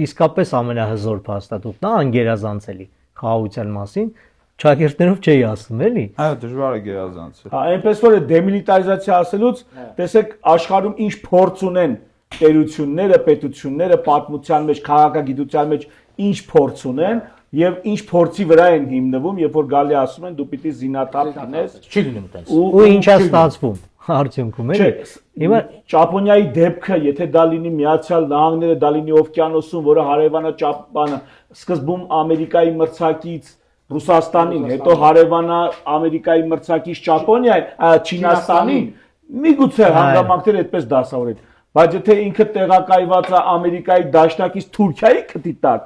իսկապես ամենահզոր փաստաթուղթն է անգերազանցելի խաղաղության մասին, ճակերտներով չի ասում, էլի։ Այո, դժվար է գերազանցել։ Հա, այնպես որ դեմիլիտարիզացիա ասելուց, տեսեք աշխարհում ինչ փորձ ունեն տերությունները, պետությունները պատմության մեջ, քաղաքագիտության մեջ ինչ փորձ ունեն եւ ինչ փորձի վրա են հիմնվում, երբ որ գալի ասում են դու պիտի զինաթափ լինես, չի լինում այդպես։ Ու ինչա ստացվում արդյունքում, էլի։ Հիմա Ճապոնիայի դեպքը, եթե դա լինի Միացյալ Նահանգները, դա լինի օվկիանոսում, որը հարևանա Ճապոնը, սկզբում Ամերիկայի մրցակից Ռուսաստանին, հետո հարևանա Ամերիկայի մրցակից Ճապոնիային, Չինաստանին, միգուցե հանգամանքները այդպես դասավորեն, բայց եթե ինքը տեղակայված է Ամերիկայի դաշնակից Թուրքիայի քթի տակ,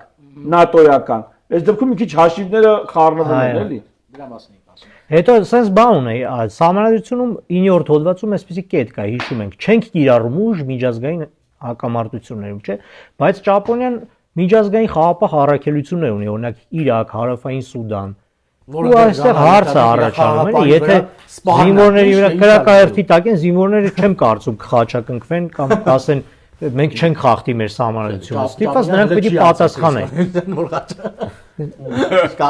նատոյական, այս դեպքում մի քիչ հաշիվները խառնվում են, էլի։ Դրա մասն ենք ասում։ Հետո sense բան ունի, սահմանադրությունում 9-րդ հոդվածում այսպեսի կետ կա, հիշում ենք, չենք կիրառում ուժ միջազգային հակամարտություններում, չէ՞, բայց Ճապոնիան միջազգային խաղապահ առաքելություններ ունի, օրինակ Իրաք, Հարավային Սուդան, ու այստեղ հարց է առաջանում, էլի, եթե զինվորների վրա քրակայերթի տակ են, զինվորները չեմ կարծում կխաչակնքվեն կամ ասեն մենք չենք խախտի մեր սահմանադրությունը, ստիպված նրանք պիտի պատասխանեն։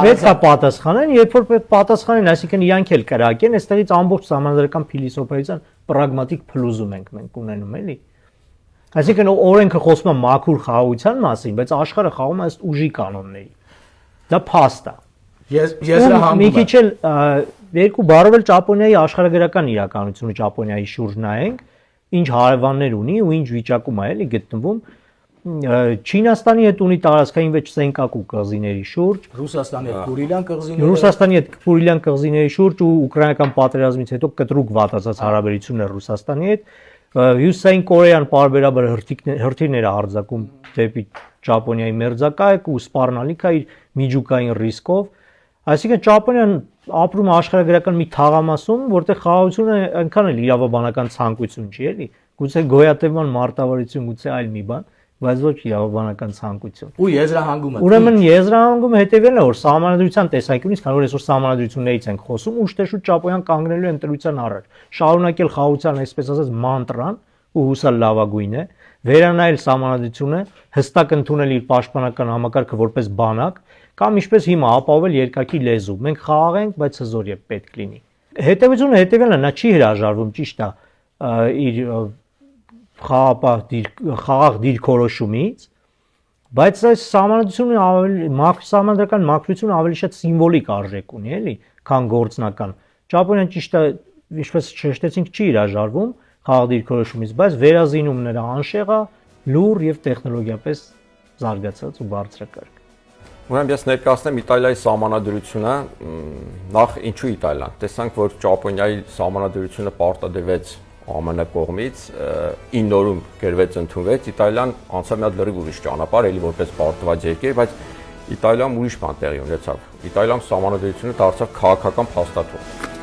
Պետք է պատասխանեն, երբ որ պատասխանեն, այսինքն իրանք էլ կրակեն, այստեղից ամբողջ սահմանադրական փիլիսոփայության պրագմատիկ փլուզում ենք մենք ունենում, էլի։ Այսինքն օրենքը խոսում է մաքուր խաղաղության մասին, բայց աշխարհը խաղում է ըստ ուժի կանոնների։ դա փաստ է։ Ես Մի եզրահանգում քիչ էլ երկու բառով էլ Ճապոնիայի աշխարհագրական իրականությունը Ճապոնիայի շուրջ նայենք, ինչ հարևաններ ունի ու ինչ վիճակում է էլի գտնվում։ Չինաստանի հետ ունի տարածքային վեճ Սենկակու կղզիների շուրջ, Ռուսաստանի հետ Կուրիլյան կղզիները, Ռուսաստանի հետ Կուրիլյան կղզիների շուրջ ու ուկրաինական պատերազմից հետո կտրուկ վատացած հարաբերություններ Ռուսաստանի հետ, Հյուսիսային Կորեան պարբերաբար հրթիռներ է արձակում դեպի Ճապոնիայի մերձակայք ու սպառնալիք է իր միջուկային ռիսկով։ Այսինքն Ճապոնիան ապրում է աշխարհագրական մի թաղամասում, որտեղ խաղաղությունը այնքան էլ իրավաբանական ցանկություն չի, էլի։ Գուցե գոյատևման մարտավարություն, գուցե այլ մի բան, բայց ոչ իրավաբանական ցանկություն։ ու եզրահանգումը։ Ուրեմն եզրահանգումը հետևելն է, որ սահմանադրության տեսանկյունից, քանի որ այսօր սահմանադրություններից ենք խոսում, ուշ-թե-շուտ Ճապոնիան կանգնելու է ընտրության առաջ։ Շարունակել խաղաղության, այսպես ասած, մանտրան ու հուսալ լավագույնն է, վերանայել սահմանադրությունը, հստակ ընդունել իր պաշտպանական համակարգը որպես բանակ, կամ ինչպես հիմա ապահովել երկակի լեզու։ Մենք խաղաղ ենք, բայց հզոր եւ պետք լինի։ Հետևությունը հետևելն է, նա չի հրաժարվում, ճիշտ է, իր խաղաղ դիրքորոշումից, բայց այս սահմանադրությունը ավելի սահմանադրական մաքրությունը ավելի շատ սիմվոլիկ արժեք ունի, էլի, քան գործնական։ Ճապոնիան ճիշտ է, ինչպես շեշտեցինք, չի հրաժարվում խաղաղ դիրքորոշումից, բայց վերազինումները անշեղ է, լուր եւ տեխնոլոգիապես զարգացած ու բարձրակարգ։ Ուրեմն ես ներկայացնեմ Իտալիայի սահմանադրությունը, նախ ինչու Իտալիան։ Տեսանք, որ Ճապոնիայի սահմանադրությունը պարտադրվեց ԱՄՆ կողմից, 9 օրում գրվեց ընդունվեց, Իտալիան անցավ մի հատ լրիվ ուրիշ ճանապարհ, էլի որպես պարտված երկիր, բայց Իտալիայում ուրիշ բան տեղի ունեցավ։ Իտալիայում սահմանադրությունը դարձավ քաղաքական փաստաթուղթ։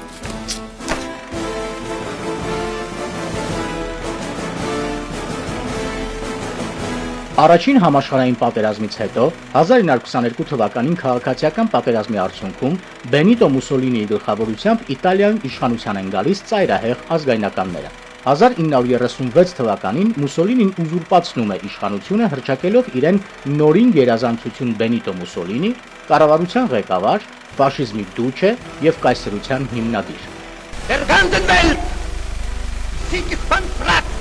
Առաջին համաշխարհային պատերազմից հետո 1922 թվականին քաղաքացիական պատերազմի արդյունքում Բենիտո Մուսոլինիի գլխավորությամբ Իտալիայում իշխանության են գալիս ծայրահեղ ազգայնականները։ 1936 թվականին Մուսոլինին ուզուրպացնում է իշխանությունը հռչակելով իրեն նորին գերազանցություն Բենիտո Մուսոլինի, կառավարության ղեկավար, ֆաշիզմի դուչե եւ կայսրության հիմնադիր։ Der ganzen Welt Sieg ist von Platz.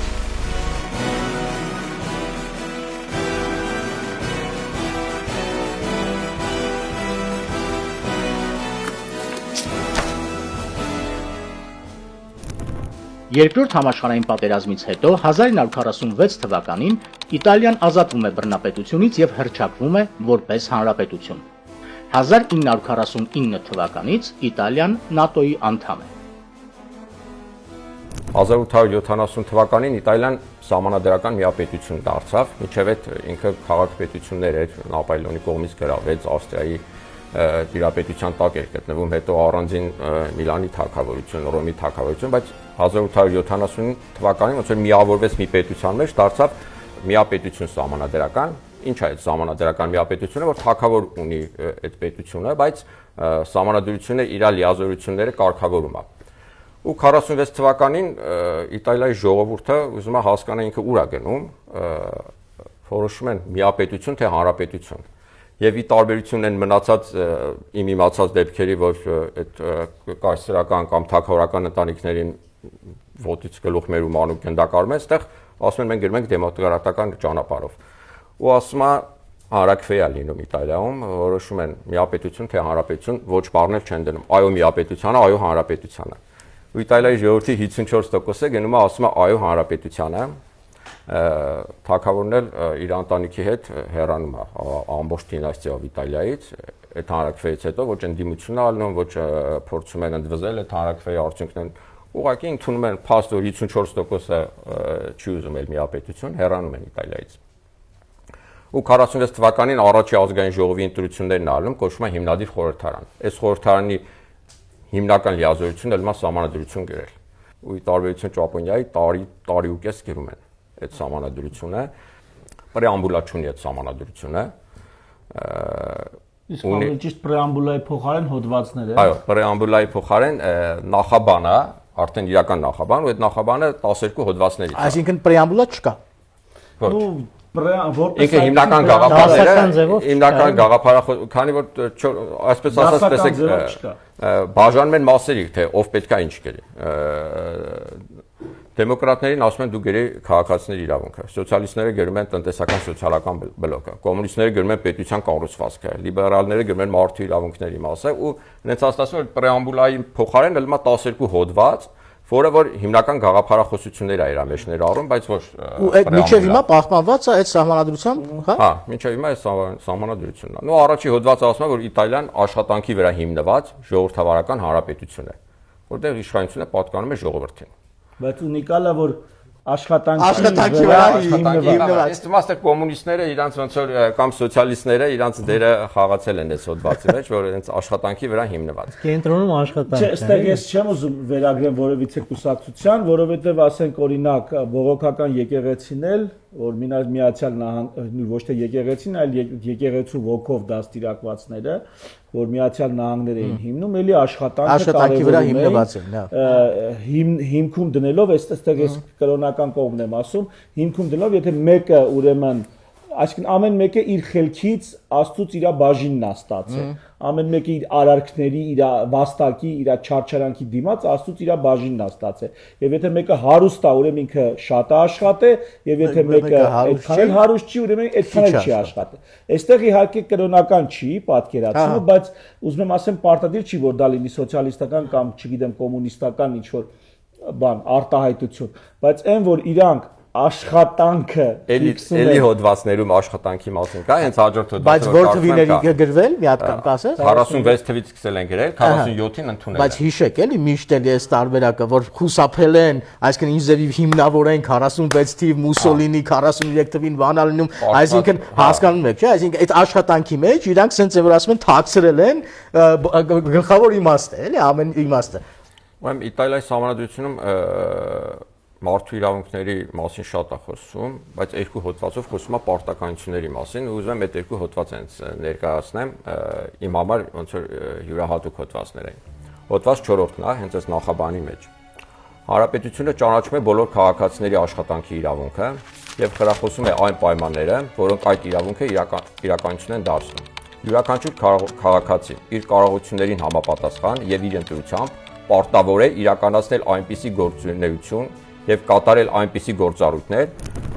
Երկրորդ համաշխարհային պատերազմից հետո 1946 թվականին Իտալիան ազատվում է բռնապետությունից եւ հռչակվում է որպես հանրապետություն։ 1949 թվականից Իտալիան ՆԱՏՕ-ի անդամ է։ 1870 թվականին Իտալիան սահմանադրական միապետություն դարձավ, մինչև այդ ինքը քաղաքապետություններ էր, Նապոլեոնի կողմից գրավեց Ավստրիայի դիրապետության տակ էր գտնվում, հետո առանձին Միլանի թագավորություն, Ռոմի թագավորություն, բայց 1870 թվականին ոնց որ միավորվեց մի պետության մեջ, դարձավ միապետություն սահմանադրական։ Ինչ է այդ սահմանադրական միապետությունը, որ թագավոր ունի այդ պետությունը, բայց սահմանադրությունը իր լիազորությունները կարգավորում է։ Ու 46 թվականին Իտալիայի ժողովուրդը ուզում է հասկանալ ինքը ուր է գնում, որոշում են միապետություն թե հանրապետություն։ Եվ ի տարբերություն են մնացած իմացած դեպքերի, որ այդ կայսրական կամ թագավորական ընտանիքներին ոտից գլուխ մերում անում գնդակարում են, այստեղ ասում են մենք գրում ենք դեմոկրատական ճանապարհով։ Ու ասում է հանրաքվեյա լինում Իտալիայում, որոշում են միապետություն թե հանրապետություն, ոչ բառներ չեն դնում, այո միապետությանը, այո հանրապետությանը։ Ու Իտալիայի ժողովրդի 54%-ը գնում է ասում է այո հանրապետությանը, թագավորն էլ իր ընտանիքի հետ հեռանում է ամբողջ դինաստիայով Իտալիայից, այդ հանրաքվեից հետո ոչ ընդդիմություն ալնում, ոչ փորձում են ընդվզել այդ հանրաքվեի արդյունքներն, ուղղակի ընդունում են փաստ, որ 54%-ը չի ուզում էլ միապետություն, հեռանում են Իտալիայից։ Ու 46 թվականին առաջի ազգային ժողովի ընտրություններն ալնում, կոչվում է հիմնադիր խորհրդարան։ Այս խորհրդարանի հիմնական լիազորությունը ելմա սահմանադրություն գրել։ Ու ի տարբերություն Ճապոնիայի տարի ու կես գրում են այդ սահմանադրությունը, պրեամբուլա չունի այդ սահմանադրությունը։ Իսկ ավելի ճիշտ պրեամբուլայի փոխարեն հոդվածներ է։ Այո, պրեամբուլայի փոխարեն նախաբան է, արդեն իրական նախաբան, ու այդ նախաբանը 12 հոդվածներից է։ Այսինքն պրեամբուլա չկա։ Ինքը հիմնական գաղափարը, քանի որ այսպես ասած տեսեք բաժանում են մասերի, թե ով պետքա ինչ գրի։ Դեմոկրատներին ասում են դու գերի քաղաքացիների իրավունքը, սոցիալիստները գրում են տնտեսական սոցիալական բլոկը, կոմունիստները գրում են պետության կառուցվածքը, լիբերալները գրում են մարդու իրավունքների մասը ու հենց ասում են որ պրեամբուլայի փոխարեն ելնում է 12 հոդված, որը որ հիմնական գաղափարախոսություններ է իր մեջ ներառում, բայց ոչ ու այդ միջև հիմա պահպանված է այդ սահմանադրությամբ, հա։ Հա, միջև հիմա է սահմանադրությունն է։ Նո առաջի հոդվածը ասում է որ Իտալիան աշխատանքի վրա հիմնված ժողովրդավարական հանրապետություն է, որտեղ իշխանությունը պատկանում է ժողովրդին։ Բայց ունիկալը որ Աշխատանքի վրա հիմնված։ Այս իմաստը կոմունիստները իրանց ոնց որ կամ սոցիալիստները իրանց դերը խաղացել են այս հոդվածի մեջ, որ հենց աշխատանքի վրա հիմնված։ Կենտրոնում աշխատանք։ Չէ, այստեղ ես չեմ ուզում վերագրեմ որևիցե կուսակցության, որովհետև ասենք օրինակ բողոքական եկեղեցին էլ, որ Միացյալ Նահանգներ ոչ թե եկեղեցին, այլ եկեղեցու ոգով դաստիարակվածները, որ Միացյալ Նահանգներ էին հիմնում, էլի աշխատանքի վրա հիմնված են, հա։ Հիմքում դնելով, այստեղ ես կրոնական կողմն եմ ասում, հիմքում դնելով, եթե մեկը ուրեմն այսինքն ամեն մեկը իր խելքից Աստծուց իր բաժինն է ստացել։ Ամեն մեկը իր արարքների, իր վաստակի, իր չարչարանքի դիմաց Աստծուց իր բաժինն է ստացել։ Եվ եթե մեկը հարուստ է, ուրեմն ինքը շատ է աշխատել, եւ եթե մեկը այդքան հարուստ չի, ուրեմն այդքան էլ չի աշխատել։ Այստեղ իհարկե կրոնական չի պատկերացումը, բայց ուզում եմ ասեմ պարտադիր չի որ դա լինի սոցիալիստական կամ չգիտեմ կոմունիստական ինչ որ բան արտահայտություն, բայց այն որ իրանք աշխատանքը էլի հոդվածներում աշխատանքի մասին կա, հենց հաջորդ հոդվածը բայց որ թվիների գրվել, մի հատ կասես 46 թվից սկսել են գրել, 47-ին ընդունել։ Բայց հիշեք էլի միշտ էլի այս տարբերակը, որ խուսափել են, այսինքն ինձ հիմնավորեն 46 թիվ Մուսոլինի 43 թվին բանալնում, այսինքն հասկանում եք, չէ՞, այսինքն այդ աշխատանքի մեջ իրանք սենց որ ասում են թաքցրել են գլխավոր իմաստը, էլի ամեն իմաստը։ Ուրեմն Իտալիայի սահմանադրությունում մարդու իրավունքների մասին շատ է խոսում, բայց երկու հոդվածով խոսում է պարտականությունների մասին, ու ուզում եմ այդ երկու հոդված հենց ներկայացնեմ, իմ համար ոնց որ յուրահատուկ հոդվածներ են։ Հոդված 4-ն է, հենց այս նախաբանի մեջ։ Հանրապետությունը ճանաչում է բոլոր քաղաքացիների աշխատանքի իրավունքը եւ խրախուսում է այն պայմանները, որոնք այդ իրավունքը իրականություն են դարձնում։ Յուրաքանչյուր քաղաքացի իր կարողություններին համապատասխան եւ իր ընտրությամբ պարտավոր է իրականացնել այնպիսի գործունեություն եւ կատարել այնպիսի գործառույթներ,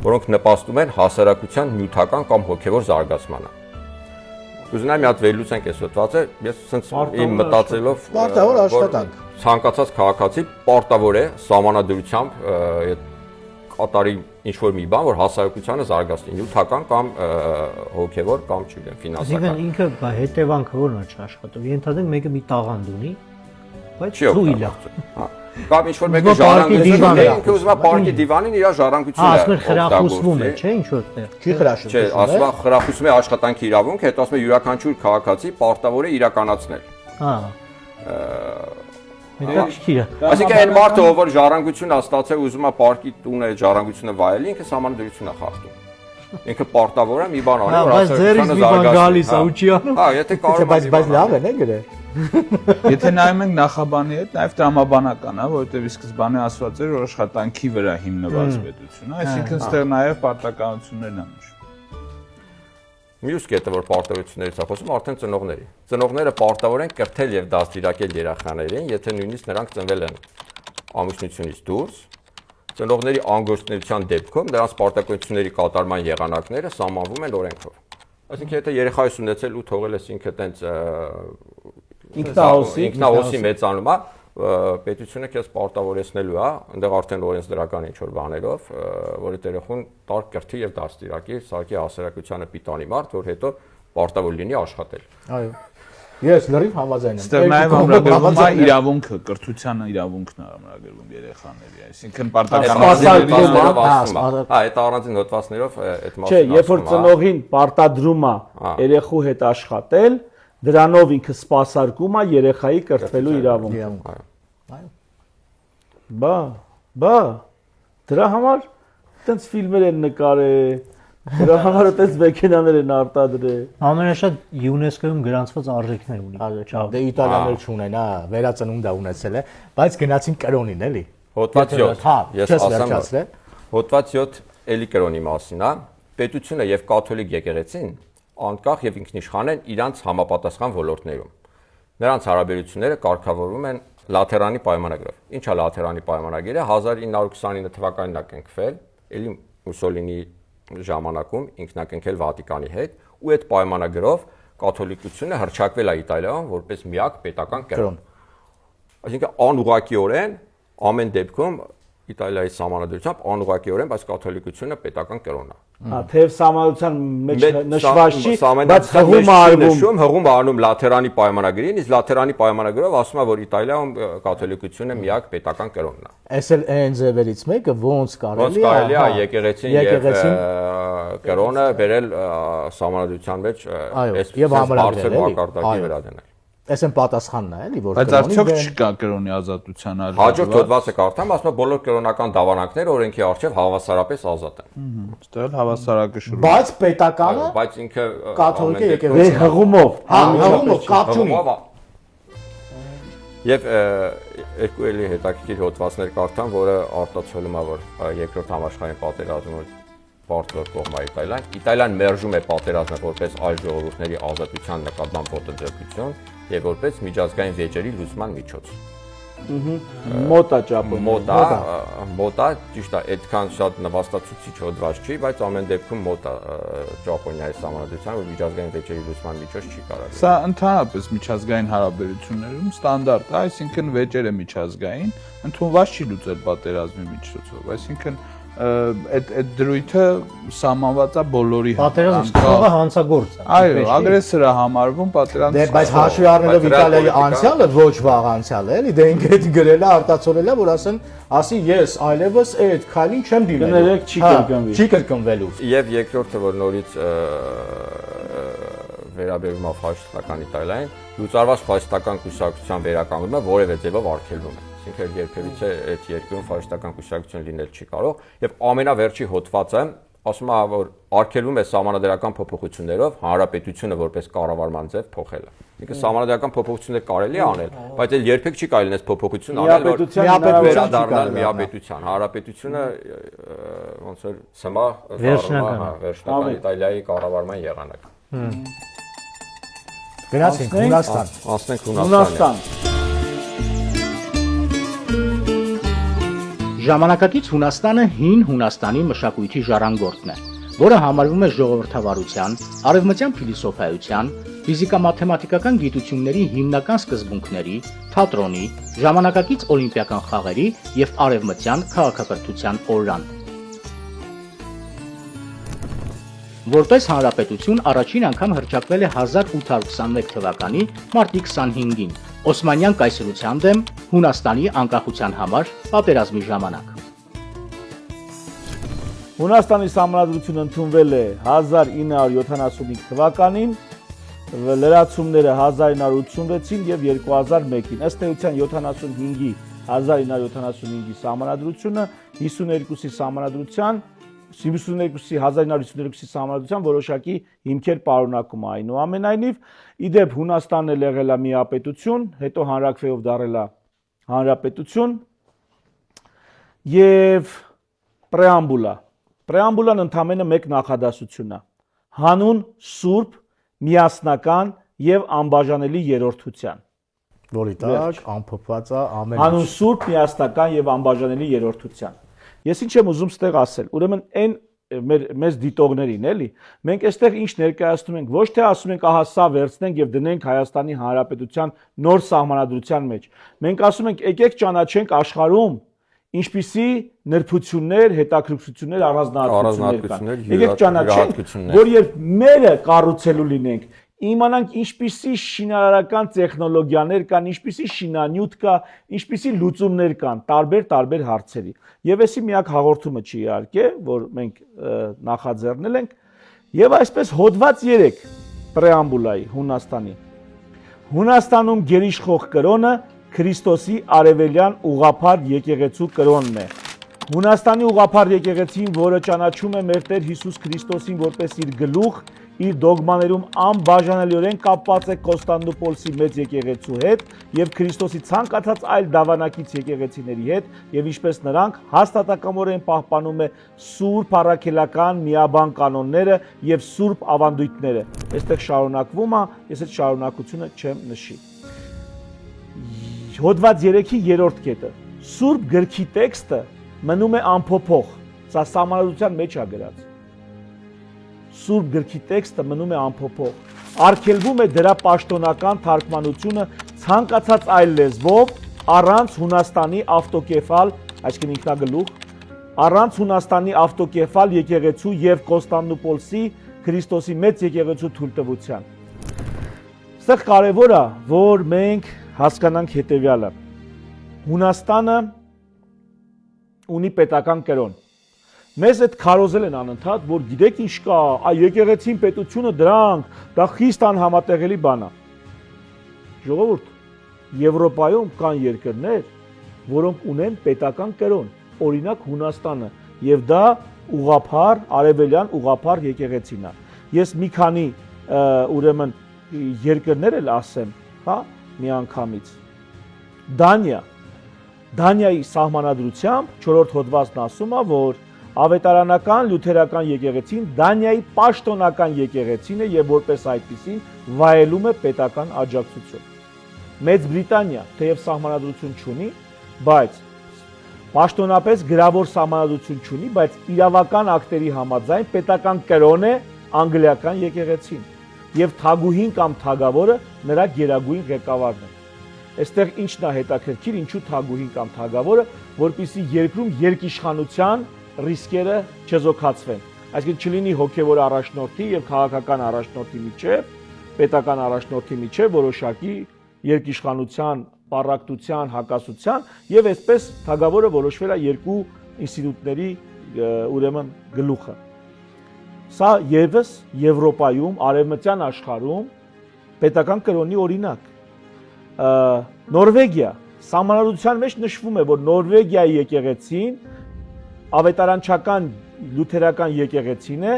որոնք նպաստում են հասարակության նյութական կամ հոգեվոր զարգացմանը։ Ուզում եմ մի հատ վերլուծենք այս հոդվածը, ես ցենց իմ մտածելով պարտավոր աշխատանք ցանկացած քաղաքացի պարտավոր է սահմանադրությամբ կատարի ինչ որ մի բան, որ հասարակությանը զարգացնի նյութական կամ հոգեվոր կամ չգիտեմ ֆինանսական։ Այսինքն ինքը հետևանքը ո՞րն է աշխատում։ Ենթադրենք մեկը մի տաղանդ ունի, բայց չի թույլ է։ Հա։ Կամ ինչ որ մեկը ժառանգություն ունի, ինքը ուզում է պարկի դիվանին իր ժառանգությունը։ Ասում են խրախուսվում է, չէ՞, ինչ որտեղ։ չի խրախուսվում։ Չէ, ասում է խրախուսում է աշխատանքի իրավունք, հետո ասում է յուրաքանչյուր քաղաքացի պարտավոր է իրականացնել։ Հա։ Հետաքրքիր է։ Այսինքն այն մարդը, ով որ ժառանգություն է ստացել, ուզում է պարկի տունը այդ ժառանգությունը վայելի, ինքը սահմանադրություն է խախտում։ Ինքը պարտավոր է մի բան անի, որ հասարակությունը զարգացնի։ Հա, չի անում։ Հա, եթե կարող բայց լավ է, գրել։ Եթե նայում ենք նախաբանի հետ, նաև տրամաբանական է, որովհետև ի սկզբանե ասված էր, որ աշխատանքի վրա հիմնված պետություն է, այսինքն ստեղ նաև պարտականություններն են նշվում։ Մյուս կետը, որ պարտավորություններից է խոսում, արդեն ծնողների։ Ծնողները պարտավոր են կրթել եւ դաստիարակել երեխաներին, եթե նույնիսկ նրանք ծնվել են ամուսնությունից դուրս։ Ծնողների անգործնության դեպքում նրանց պարտականությունների կատարման եղանակները սահմանվում են օրենքով։ Այսինքն եթե երեխայս ունեցել ու թողել ես ինքը տենց ինքնահոսի մեծանում է, պետությունը քեզ պարտավորեցնելու է, այնտեղ արդեն օրենսդրական ինչ որ բաներով, որ այդ երեխուն տար կրթի եւ դաստիարակի, սարքի հասարակությանը պիտանի մարդ, որ հետո պարտավոր լինի աշխատել։ Այո։ Ես լրիվ համաձայն եմ։ Ստեղ նաև ամրագրվում է իրավունքը, կրթության իրավունքն է ամրագրվում երեխաների, այսինքն պարտականությունները։ Հա, այդ առանձին հոդվածներով այդ մասը։ Չէ, երբ որ ծնողին պարտադրում է երեխու հետ աշխատել, դրանով ինքը սպասարկում է երեխայի կրթվելու իրավունքը։ Բա, դրա համար տենց ֆիլմեր են նկարել, դրա համար տենց մեքենաներ են արտադրել։ Ամենաշատ ՅՈՒՆԵՍԿՕ-ում գրանցված արժեքներ ունի։ Դե Իտալիաներ չունեն, հա, վերածնունդ է ունեցել է, բայց գնացին կրոնին, էլի։ Հոդված 7։ Հա, Ես ասեմ, հոդված 7 էլի կրոնի մասին է։ Պետությունը եւ կաթոլիկ եկեղեցին անկախ եւ ինքնիշխան են իրանց համապատասխան ոլորտներում։ Նրանց հարաբերությունները կարգավորվում են Լաթերանի պայմանագրով։ Ինչ է Լաթերանի պայմանագիրը 1929 թվականին է կնքվել, ելի Մուսոլինի ժամանակում ինքնակնքել Վատիկանի հետ ու այդ պայմանագրով կաթոլիկությունը հռչակվել է Իտալիայում որպես միակ պետական կրոն։ Այսինքն անուղղակիորեն ամեն դեպքում Իտալիայի սահմանադրությամբ անուղղակիորեն, բայց կաթոլիկությունը պետական կրոն է։ Թեև սահմանության մեջ նշված չի, բայց հղում անում Լաթերանի պայմանագրին, իսկ Լաթերանի պայմանագրով ասում է, որ Իտալիայում կաթոլիկությունը միակ պետական կրոնն է։ Այս էլ այն ձևերից մեկը ոնց կարելի է եկեղեցին եւ կրոնը վերել սահմանադրության մեջ եւ բարձր մակարդակի վրա դնել։ Այս են պատասխանն է, էլի, որ բայց արդյոք չկա կրոնի ազատության այլ հաջորդ հոդվածը կարդամ, ասում է բոլոր կրոնական դավանանքները օրենքի առջև հավասարապես ազատ են։ Ստել հավասարակշռում։ Բայց պետականը բայց ինքը կաթոլիկե եկեղեցին հղումով, հղումով կապ չունի։ Եվ երկու էլի հետաքրքիր հոդվածներ կարդամ, որը արտացոլում է, որ երկրորդ համաշխարհային պատերազմը պարտվող կողմը Իտալիան։ Իտալիան մերժում է պատերազմը որպես այլ ժողովուրդների ազատության նկատմամբ ոտնձգություն եւ որպես միջազգային վեճերի լուծման միջոց։ մոտա ճապը։ Մոտա, ճիշտ է, այդքան շատ նվաստացուցիչ հոդված չի, բայց ամեն դեպքում մոտա Ճապոնիայի սահմանադրության ու միջազգային վեճերի լուծման միջոց չի կարող։ Սա ընդհանրապես միջազգային հարաբերություններում ստանդարտ է, այսինքն վեճերը միջազգային ընդունված չի լուծել պատերազմի միջոցով, այսինքն այդ դրույթը սահմանված է բոլորի Պատերազմը կարող է հանցագործ է։ Այո, ագրեսորը համարվում պատերազմ։ Դե բայց հաշվի առնելով Իտալիայի անցյալը ոչ վաղ անցյալ է, էլի, դե ինքը այդ գրելը արտացոլել է, որ ասի ես այլևս այդ քայլին չեմ դիմելու։ Կներեք չի կրկնվի։ Չի կրկնվելու։ Եվ երկրորդը, որ նորից վերաբերում է ֆաշիստական Իտալիային, լուծարված ֆաշիստական կուսակցության վերականգնումը որևէ ձևով արգելվում է։ Այսինքն երբևիցե այդ երկրում ֆաշիստական կուսակցություն լինել չի կարող, եւ ամենավերջի հոդվածը ասում է, որ արգելվում է սահմանադրական փոփոխություններով հանրապետությունը որպես կառավարման ձև փոխելը։ Ինքը սահմանադրական փոփոխություններ կարելի է անել, բայց էլ երբեք չի կարելի այս փոփոխություն անել, որ վերադառնալ միապետության։ Հանրապետությունը ոնց որ սմա վերջնական Իտալիայի կառավարման եղանակ։ Գնացինք Հունաստան։ Անցնենք Հունաստան։ Ժամանակակից Հունաստանը հին Հունաստանի մշակույթի ժառանգորդն է, որը համարվում է ժողովրդավարության, արևմտյան փիլիսոփայության, ֆիզիկա-մաթեմատիկական գիտությունների հիմնական սկզբունքների, թատրոնի, ժամանակակից օլիմպիական խաղերի եւ արևմտյան քաղաքակրթության օրրան։ Որպես հանրապետություն առաջին անգամ հռչակվել է 1821 թվականի մարտի 25-ին Օսմանյան կայսրության դեմ Հունաստանի անկախության համար պատերազմի ժամանակ։ Հունաստանի սահմանադրությունը ընդունվել է 1975 թվականին, լրացումները 1986-ին եւ 2001-ին։ Ըստ էության 1975-ի սահմանադրությունը 52-ի սահմանադրության 1952-ի սահմանադրության որոշակի հիմքեր պարունակում է այնուամենայնիվ, իդեպ Հունաստանն էլ եղել է միապետություն, հետո հանրաքվեով դառել է հանրապետություն եւ Պրեամբուլան ընդամենը մեկ նախադասություն է, հանուն սուրբ, միասնական եւ անբաժանելի երրորդության։ Որի տակ ամփոփված է ամեն ինչ։ Հանուն սուրբ, միասնական եւ անբաժանելի երրորդության։ Ես ինչ եմ ուզում ստեղ ասել, ուրեմն այն մեզ դիտողներին, էլի, մենք այստեղ ինչ ներկայացնում ենք, ոչ թե ասում ենք, ահա սա վերցնենք եւ դնենք Հայաստանի Հանրապետության նոր սահմանադրության մեջ։ Մենք ասում ենք, եկեք ճանաչենք աշխարհում ինչպիսի նրբություններ, հետաքրքրություններ, առանձնահատկություններ կան։ Եկեք ճանաչենք, որ երբ մերը կառուցելու լինենք, իմանանք ինչպիսի շինարարական տեխնոլոգիաներ կան, ինչպիսի շինանյութ կա, ինչպիսի լուծումներ կան տարբեր հարցերի։ Եվ էսի միակ հաղորդումը չի իհարկե, որ մենք նախաձեռնել ենք, եւ այսպես հոդված 3 պրեամբուլայի Հունաստանի։ Հունաստանում գերիշխող կրոնը Քրիստոսի արևելյան ուղղափառ եկեղեցու կրոնն է։ Հունաստանի ուղղափառ եկեղեցին, որը ճանաչում է մեր Տեր Հիսուս Քրիստոսին որպես իր գլուխ, իր դոգմաներում անբաժանելիորեն կապված է Կոստանդնուպոլսի մեծ եկեղեցու հետ եւ Քրիստոսի ցանկացած այլ դավանակից եկեղեցիների հետ եւ ինչպես նրանք հաստատակամորեն պահպանում է սուրբ առաքելական միաբան կանոնները եւ սուրբ ավանդույթները։ Այստեղ շարունակվում է, ես այդ շարունակությունը չեմ նշի։ Հոդված 3-ի 3-րդ կետը։ Սուրբ գրքի տեքստը մնում է անփոփոխ։ Սա սահմանադրության մեջ է գրած։ Սուրբ գրքի տեքստը մնում է անփոփոխ։ Արգելվում է դրա պաշտոնական թարգմանությունը ցանկացած այլ լեզվով առանց Հունաստանի ավտոկեֆալ, այսինքն ինքնագլուխ, առանց Հունաստանի ավտոկեֆալ եկեղեցու եւ Կոստանդնուպոլսի Քրիստոսի մեծ եկեղեցու թույլտվության։ Այստեղ կարևոր է, որ մենք հասկանանք հետեւյալը։ Հունաստանը ունի պետական կրոն։ Մեզ այդ քարոզել են անընդհատ, որ գիտեք ինչ կա, այ եկեղեցին պետությունը դրանք, դա խիստ անհամատեղելի բան է։ Ժողովուրդ, Եվրոպայում կան երկրներ, որոնք ունեն պետական կրոն, օրինակ Հունաստանը, եւ դա ուղղափառ, արևելյան ուղղափառ եկեղեցին է։ Ես մի քանի ուրեմն երկրներ էլ ասեմ, հա, միանգամից։ Դանիայի սահմանադրությամբ 4-րդ հոդվածն ասում է, որ ավետարանական լյութերական եկեղեցին Դանիայի պաշտոնական եկեղեցին է եւ որպես այդպիսին վայելում է պետական աջակցություն։ Մեծ Բրիտանիա թեև սահմանադրություն չունի, բայց պաշտոնապես գրավոր սահմանադրություն չունի, բայց իրավական ակտերի համաձայն պետական կրոն է անգլիական եկեղեցին եւ թագուհին կամ թագավորը նրա գերագույն ղեկավարն է։ Այստեղ ինչն է հետաքրքիր, ինչու թագուհին կամ թագավորը, որպեսզի երկրում երկիշխանության ռիսկերը չզոքացվեն։ Այսինքն չլինի հոգևոր առաջնորդի եւ քաղաքական առաջնորդի միջեւ, պետական առաջնորդի միջեւ որոշակի երկիշխանության, պարակտության, հակասության եւ այսպես թագավորը որոշվել է երկու ինստիտուտների ուրեմն գլուխը։ Սա եւս Եվրոպայում, արևմտյան աշխարհում պետական կրոնի օրինակ։ Նորվեգիա սահմանադրության մեջ նշվում է, որ Նորվեգիայի եկեղեցին ավետարանչական լյութերական եկեղեցին է,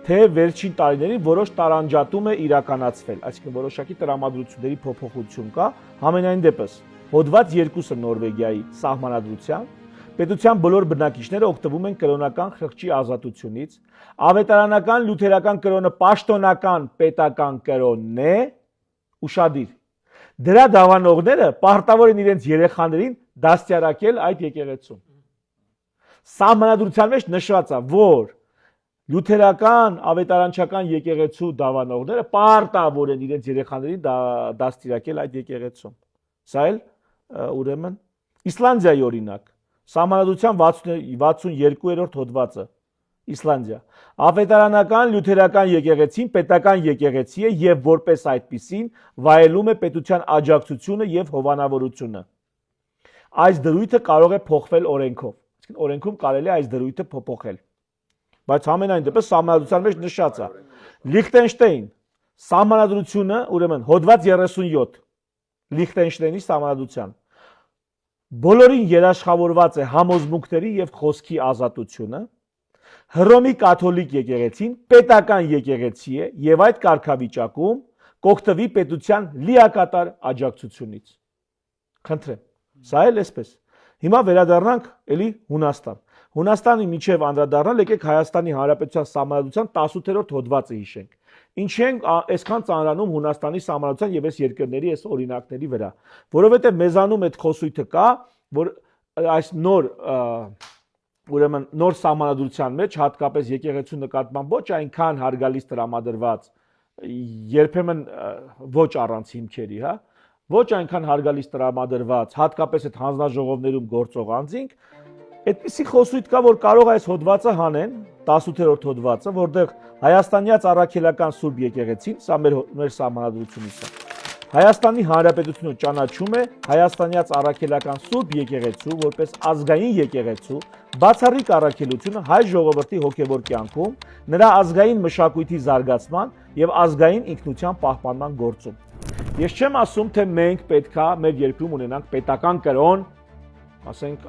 թե վերջին տարիներին որոշ տարանջատում է իրականացվել, այսինքն որոշակի տրամադրությունների փոփոխություն կա, համենայն դեպս հոդված 2-ը Նորվեգիայի սահմանադրության պետության բոլոր բնակիչները օգտվում են կրոնական խղճի ազատությունից, ավետարանական լյութերական կրոնը պաշտոնական պետական կրոնն է, ուշադիր։ Դրա դավանողները պարտավոր են իրենց երեխաներին դաստիարակել այդ եկեղեցում։ Սահմանադրության մեջ նշված է, որ լյութերական ավետարանչական եկեղեցու դավանողները պարտավոր են իրենց երեխաներին դաստիարակել այդ եկեղեցում։ Սա էլ ուրեմն Իսլանդիայի օրինակ, սահմանադրության 62-րդ հոդվածը, Իսլանդիա։ Ավետարանական լյութերական եկեղեցին պետական եկեղեցի է եւ որպես այդպիսին վայելում է պետության աջակցությունը եւ հովանավորությունը։ Այս դրույթը կարող է փոխվել օրենքով։ Այսինքն օրենքում կարելի է այս դրույթը փոփոխել։ Բայց ամենայն դեպս սահմանադրության մեջ նշած է։ Լիխտենշտեյն սահմանադրությունը, ուրեմն հոդված 37 Լիխտենշտեյնի սահմանադրության բոլորին երաշխավորված է համոզմունքների եւ խոսքի ազատությունը։ Հռոմի կաթոլիկ եկեղեցին պետական եկեղեցի է եւ այդ կարգավիճակում կօգտվի պետության լիակատար աջակցությունից։ Խնդրեմ, սա էլ էսպես։ Հիմա վերադառնանք էլի Հունաստան։ Հունաստանի միջև անդրադառնալ, եկեք Հայաստանի Հանրապետության սահմանադրության 18-րդ հոդվածը հիշենք։ Ինչ ենք այսքան ծանրանում Հունաստանի սահմանադրության եւ այս երկրների այս օրինակների վրա, որովհետեւ մեզանում այդ խոսույթը կա, որ այս ուրեմն նոր սահմանադրության մեջ հատկապես եկեղեցու նկատմամբ ոչ այնքան հարգալից տրամադրված, երբեմն ոչ առանց հիմքերի, հա, ոչ այնքան հարգալից տրամադրված, հատկապես այդ հանձնաժողովներում գործող անձինք, այդպիսի խոսույթ կա, որ կարող է այս հոդվածը հանեն, 18-րդ հոդվածը, որտեղ Հայաստանյաց առաքելական Սուրբ եկեղեցին, սա մեր սահմանադրությունից է, Հայաստանի Հանրապետությունը ճանաչում է Հայաստանյաց առաքելական Սուրբ եկեղեցու որպես ազգային եկեղեցու, բացառիկ առաքելությունը հայ ժողովրդի հոգևոր կյանքում, նրա ազգային մշակույթի զարգացման եւ ազգային ինքնության պահպանման գործում։ Ես չեմ ասում, թե մենք պետքա մեր երկրում ունենանք պետական կրոն, ասենք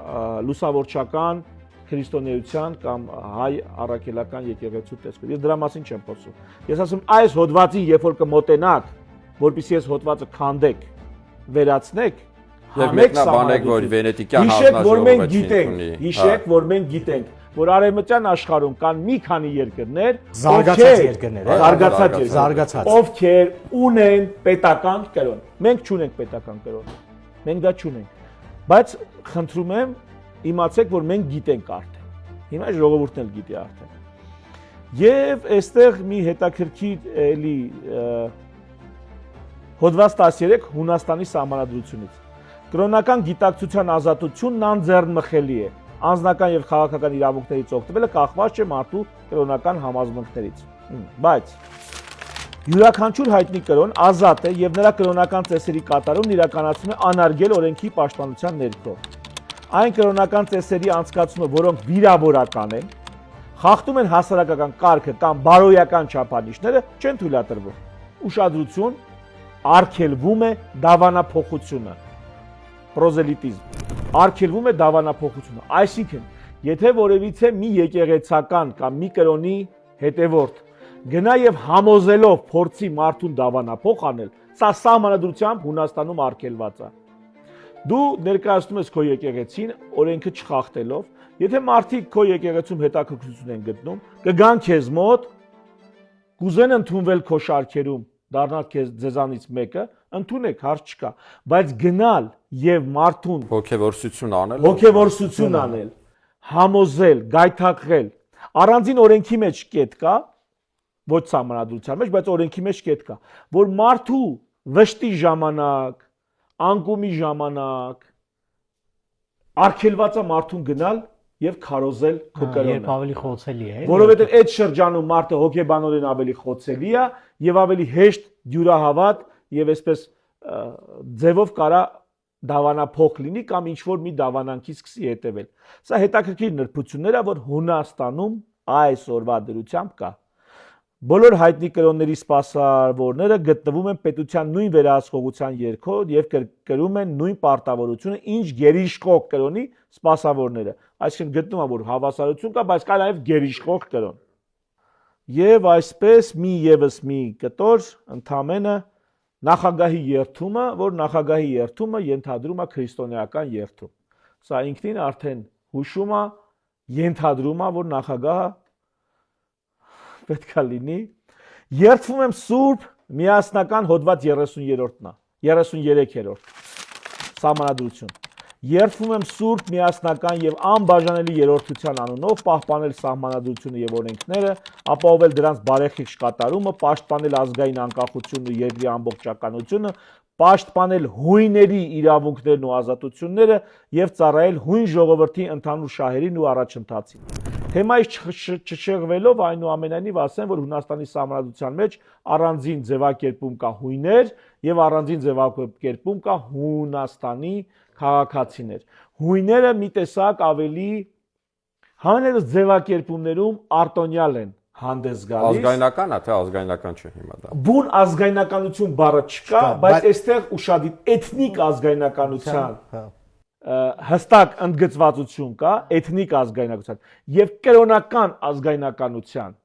լուսավորչական քրիստոնեության կամ հայ առաքելական եկեղեցու տեսքով։ Ես դրա մասին չեմ խոսում։ Ես ասում այս հոդվածին, երբ որ կմոտենաք, որպեսզի այս հոդվածը քանդեք, վերացնեք, հանեք բանեք, որ վենետիկյան հանձնաժողովը չունի։ Հիշեք, որ մենք գիտենք, որ արևմտյան աշխարհում կան մի քանի երկրներ, զարգացած երկրներ, ովքեր ունեն պետական կրոն։ Մենք չունենք պետական կրոն։ Մենք դա չունենք։ Բայց խնդրում եմ իմացեք, որ մենք գիտենք արդեն։ Հիմա ժողովուրդն էլ գիտի արդեն։ Եվ այստեղ մի հետաքրքիր էլի հոդված 13 Հունաստանի սահմանադրությունից։ Կրոնական գիտակցության ազատությունն անձեռնմխելի է։ Անձնական եւ քաղաքական իրավունքներից օգտվելը կախված չէ մարդու կրոնական համազմունքներից։ Բայց յուրաքանչյուր հայտնի կրոն ազատ է եւ նրա կրոնական ծեսերի կատարումն իրականացվում է անարգել օրենքի պաշտպանության ներքո։ Այն կրոնական ծեսերի անցկացումը, որոնք վիրավորական են, խախտում են հասարակական կարգը կամ բարոյական չափանիշները, չեն թույլատրվում։ Ուշադրություն, արգելվում է դավանափոխությունը։ Պրոզելիտիզմ։ Արգելվում է դավանափոխությունը։ Այսինքն, եթե որևիցե մի եկեղեցական կամ մի կրոնի հետևորդ գնա եւ համոզելով փորձի մարդուն դավանափոխ անել, սա սահմանադրությամբ Հունաստանում արգելված է։ Դու ներկայացնում ես քո եկեղեցին օրենքը չխախտելով, եթե մարդիկ քո եկեղեցում հետաքրքրություն են գտնում, կգան քեզ մոտ, կուզեն ընդունվել քո շարքերում, դառնալ քեզ ձեզանից մեկը, ընդունեք, հարց չկա, բայց գնալ եւ մարդուն հոգեվորսություն անել, համոզել, գայթակղել, առանձին օրենքի մեջ կետ կա, ոչ սահմանադրության մեջ, բայց օրենքի մեջ կետ կա, որ մարդու վշտի ժամանակ, անկումի ժամանակ արգելված է մարդուն գնալ եւ քարոզել քո կրոնը։ Երբ ավելի խոցելի է։ Որովհետեւ այդ շրջանում մարդը հոգեբանորեն ավելի խոցելի է եւ ավելի հեշտ դյուրահավատ եւ այսպես ձևով կարա դավանափոխ լինի կամ ինչ որ մի դավանանքի սկսի հետևել։ Սա հետաքրքիր նրբություններ է, որ Հունաստանում այսօրվա դրությամբ կա։ Բոլոր հայտնի կրոնների սպասավորները գտնվում են պետության նույն վերահսկողության երգո եւ կրում են նույն պարտավորությունը, ինչ գերիշխող կրոնի սպասավորները։ Այսինքն գտնում է, որ հավասարություն կա, բայց կա նաեւ գերիշխող կրոն։ Եվ այսպես եւս մի կտոր ընդամենը նախագահի երթումը, որ նախագահի երթումը ենթադրում է քրիստոնեական երթում։ Սա ինքնին արդեն հուշում է, ենթադրում է, որ նախագահը պետք է լինի։ Երթվում եմ Սուրբ Միասնական հոդված 30-րդն է, 33-րդ սահմանադրություն։ Երթվում եմ Սուրբ Միասնական եւ անբաժանելի երրորդության անունով պահպանել սահմանադրությունը եւ օրենքները, ապահովել դրանց բարեխիղճ կատարումը, պաշտպանել ազգային անկախությունն ու երկրի ամբողջականությունը, պաշտպանել հույների իրավունքներն ու ազատությունները եւ ծառայել հույն ժողովրդի ընդհանուր շահերին ու առաջընթացին։ Թեմայից չշեղվելով այնուամենայնիվ ասեմ, որ Հունաստանի սահմանադրության մեջ առանձին ձևակերպում կա հույներ եւ առանձին ձևակերպում կա Հունաստանի քաղաքացիներ։ Հույները մի տեսակ ավելի հանրերս ձևակերպումներում արտոնյալ են հանդես գալիս։ Ազգայնական է, թե ազգայնական չէ հիմա դա։ Բուն ազգայնականություն բառը չկա, բայց այստեղ ուշադիր էթնիկ ազգայնականության հստակ ընդգծվածություն կա, էթնիկ ազգայնականության եւ կրոնական ազգայնականության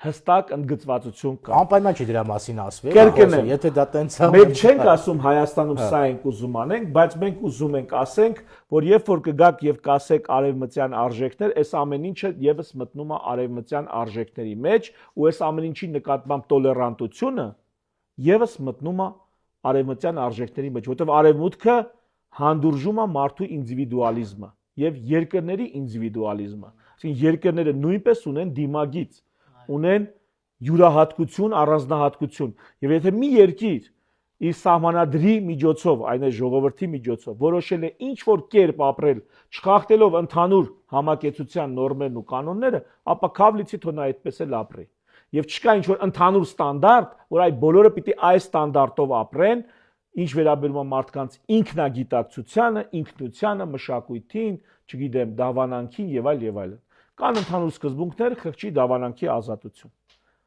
հստակ ընդգծվածություն կա։ Անպայման չի դրա մասին ասվել։ Կերկնեմ, եթե դա տենց է։ Մենք չենք ասում Հայաստանում սա ենք ուզում անենք, բայց մենք ուզում ենք ասենք, որ երբ որ կգաք եւ կասեք արևմտյան արժեքներ, այս ամեն ինչը եւս մտնում է արևմտյան արժեքների մեջ, ու այս ամեն ինչի նկատմամբ տոլերանտությունը եւս մտնում է արևմտյան արժեքների մեջ, որովհետեւ արևմուտքը հանդուրժում է մարդու ինդիվիդուալիզմը եւ երկրների ինդիվիդուալիզմը։ Այսինքն երկրները նույնպես ունեն դիմագիծ, ունեն յուրահատկություն, առանձնահատկություն։ Եվ եթե մի երկիր իր սահմանադրի միջոցով, այն է ժողովրդի միջոցով, որոշել է ինչ որ կերպ ապրել, չխախտելով ընդհանուր համակեցության նորմերն ու կանոնները, ապա քավլիցի թող նա այդպես էլ ապրի։ Եվ չկա ինչ որ ընդհանուր ստանդարտ, որ այ բոլորը պիտի այս ստանդարտով ապրեն, ինչ վերաբերում է մարդկանց ինքնագիտակցությանը, ինքնությանը, մշակույթին, չգիտեմ, դավանանքին եւ այլ եւ այլն։ Կան ընդհանուր սկզբունքներ, խղճի դավանանքի ազատություն։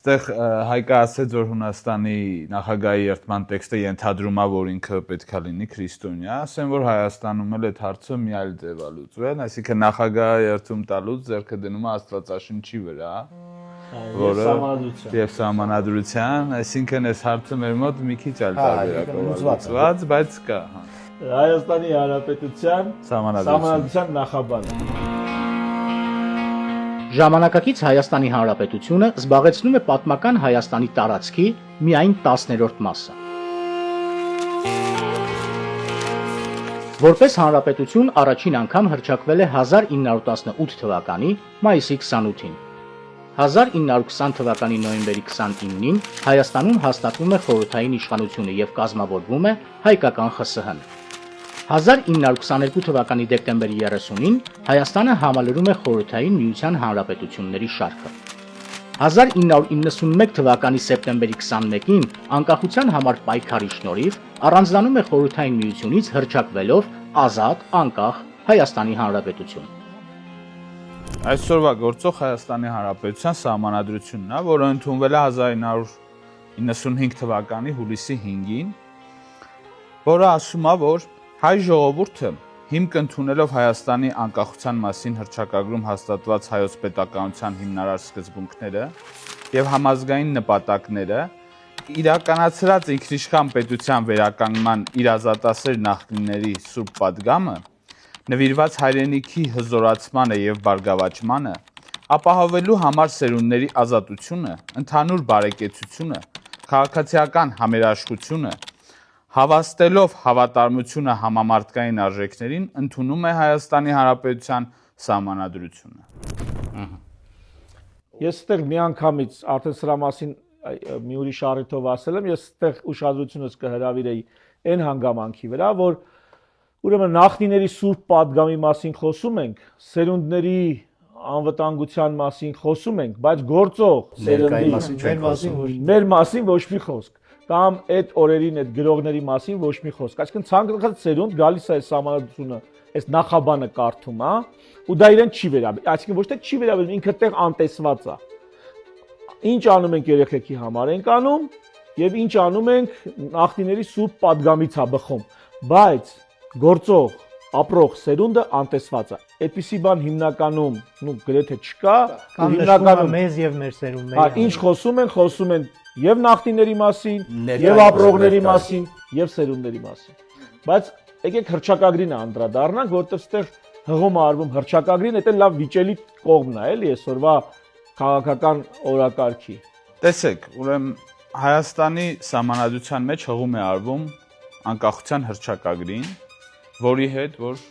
Այդտեղ Հայկը ասեց, որ Հունաստանի նախագահի երթման տեքստը ենթադրում է, որ ինքը պետքա լինի քրիստոնյա, ասեմ, որ Հայաստանում էլ այդ հարցը մի այլ ձև է լուծվել, այսինքն նախագահը երթում տալուց ձեռքը դնում է Աստվածաշնչի վրա, եւ սահմանադրության, այսինքն այս հարցը մեր մոտ մի քիչ այլ տարբերակով լուծված, բայց կա, հա։ Հայաստանի Հանրապետության սահմանադրության նախաբանը։ Ժամանակակից Հայաստանի Հանրապետությունը զբաղեցնում է պատմական Հայաստանի տարածքի միայն 10-րդ մասը։ Որպես հանրապետություն առաջին անգամ հռչակվել է 1918 թվականի մայիսի 28-ին։ 1920 թվականի նոյեմբերի 29-ին Հայաստանում հաստատվում է խորհրդային իշխանությունը եւ կազմավորվում է հայկական ԽՍՀ-ն։ 1922 թվականի դեկտեմբերի 30-ին Հայաստանը համալրում է խորհրդային միության հանրապետությունների շարքը։ 1991 թվականի սեպտեմբերի 21-ին անկախության համար պայքարի շնորհիվ առանձնանում է խորհրդային միությունից հռչակվելով ազատ, անկախ Հայաստանի Հանրապետություն։ Այսօրվա գործող Հայաստանի Հանրապետության Սահմանադրությունն է, որը ընդունվել է 1995 թվականի հուլիսի 5-ին, որը ասում է, որ հայ ժողովուրդը հիմք ընդունելով Հայաստանի անկախության մասին հռչակագրում հաստատված հայոց պետականության հիմնարար սկզբունքները եւ համազգային նպատակները, իրականացրած ինքնիշխան պետության վերականգնման իր ազատասեր նախնիների սուրբ պատգամը, նվիրված հայրենիքի հզորացմանը եւ բարգավաճմանը, ապահովելու համար սերունդների ազատությունը, ընդհանուր բարեկեցությունը, քաղաքացիական համերաշխությունը, հավաստելով հավատարմությունը համամարտկային արժեքներին, ընդունում է Հայաստանի Հանրապետության Սահմանադրությունը։ Ես այդտեղ միանգամից արդեն սրա մասին մի ուրիշ առիթով ասել եմ, ես այդտեղ ուշադրությունս կհրավիրեի այն հանգամանքի վրա, որ ուրեմն նախնիների սուրբ պատգամի մասին խոսում ենք, սերունդների անվտանգության մասին խոսում ենք, բայց գործող սերունդների մեր մասին ոչ մի խոսք, կամ այդ օրերին այդ գրողների մասին ոչ մի խոսք։ Այսինքն ցանկացած սերունդ գալիս է այս սահմանադրությունը, այս նախաբանը կարդում, հա, ու դա իրեն չի վերաբերում, այսինքն ոչ թե չի վերաբերում, ինքը տեղ անտեսված է։ Ինչ անում ենք երեխեքի համար ենք անում, եւ ինչ անում ենք նախնիների սուրբ պատգամից է բխում, բայց գործող ապրող սերունդը անտեսված է։ Այդպիսի բան հիմնականում, գրեթե չկա, հիմնականում մեզ եւ մեր սերունդների։ Հա, ինչ խոսում են եւ նախնիների մասին, եւ ապրողների մասին, եւ սերունդների մասին։ Բայց եկեք հռչակագրին անդրադառնանք, որովհետեւ այստեղ հղում է արվում հռչակագրին, դա լավ վիճելի կողմն է, էլի, այսօրվա քաղաքական օրակարգի։ Տեսեք, ուրեմն Հայաստանի Սահմանադրության մեջ հղում է արվում անկախության հռչակագրին, որի հետ որ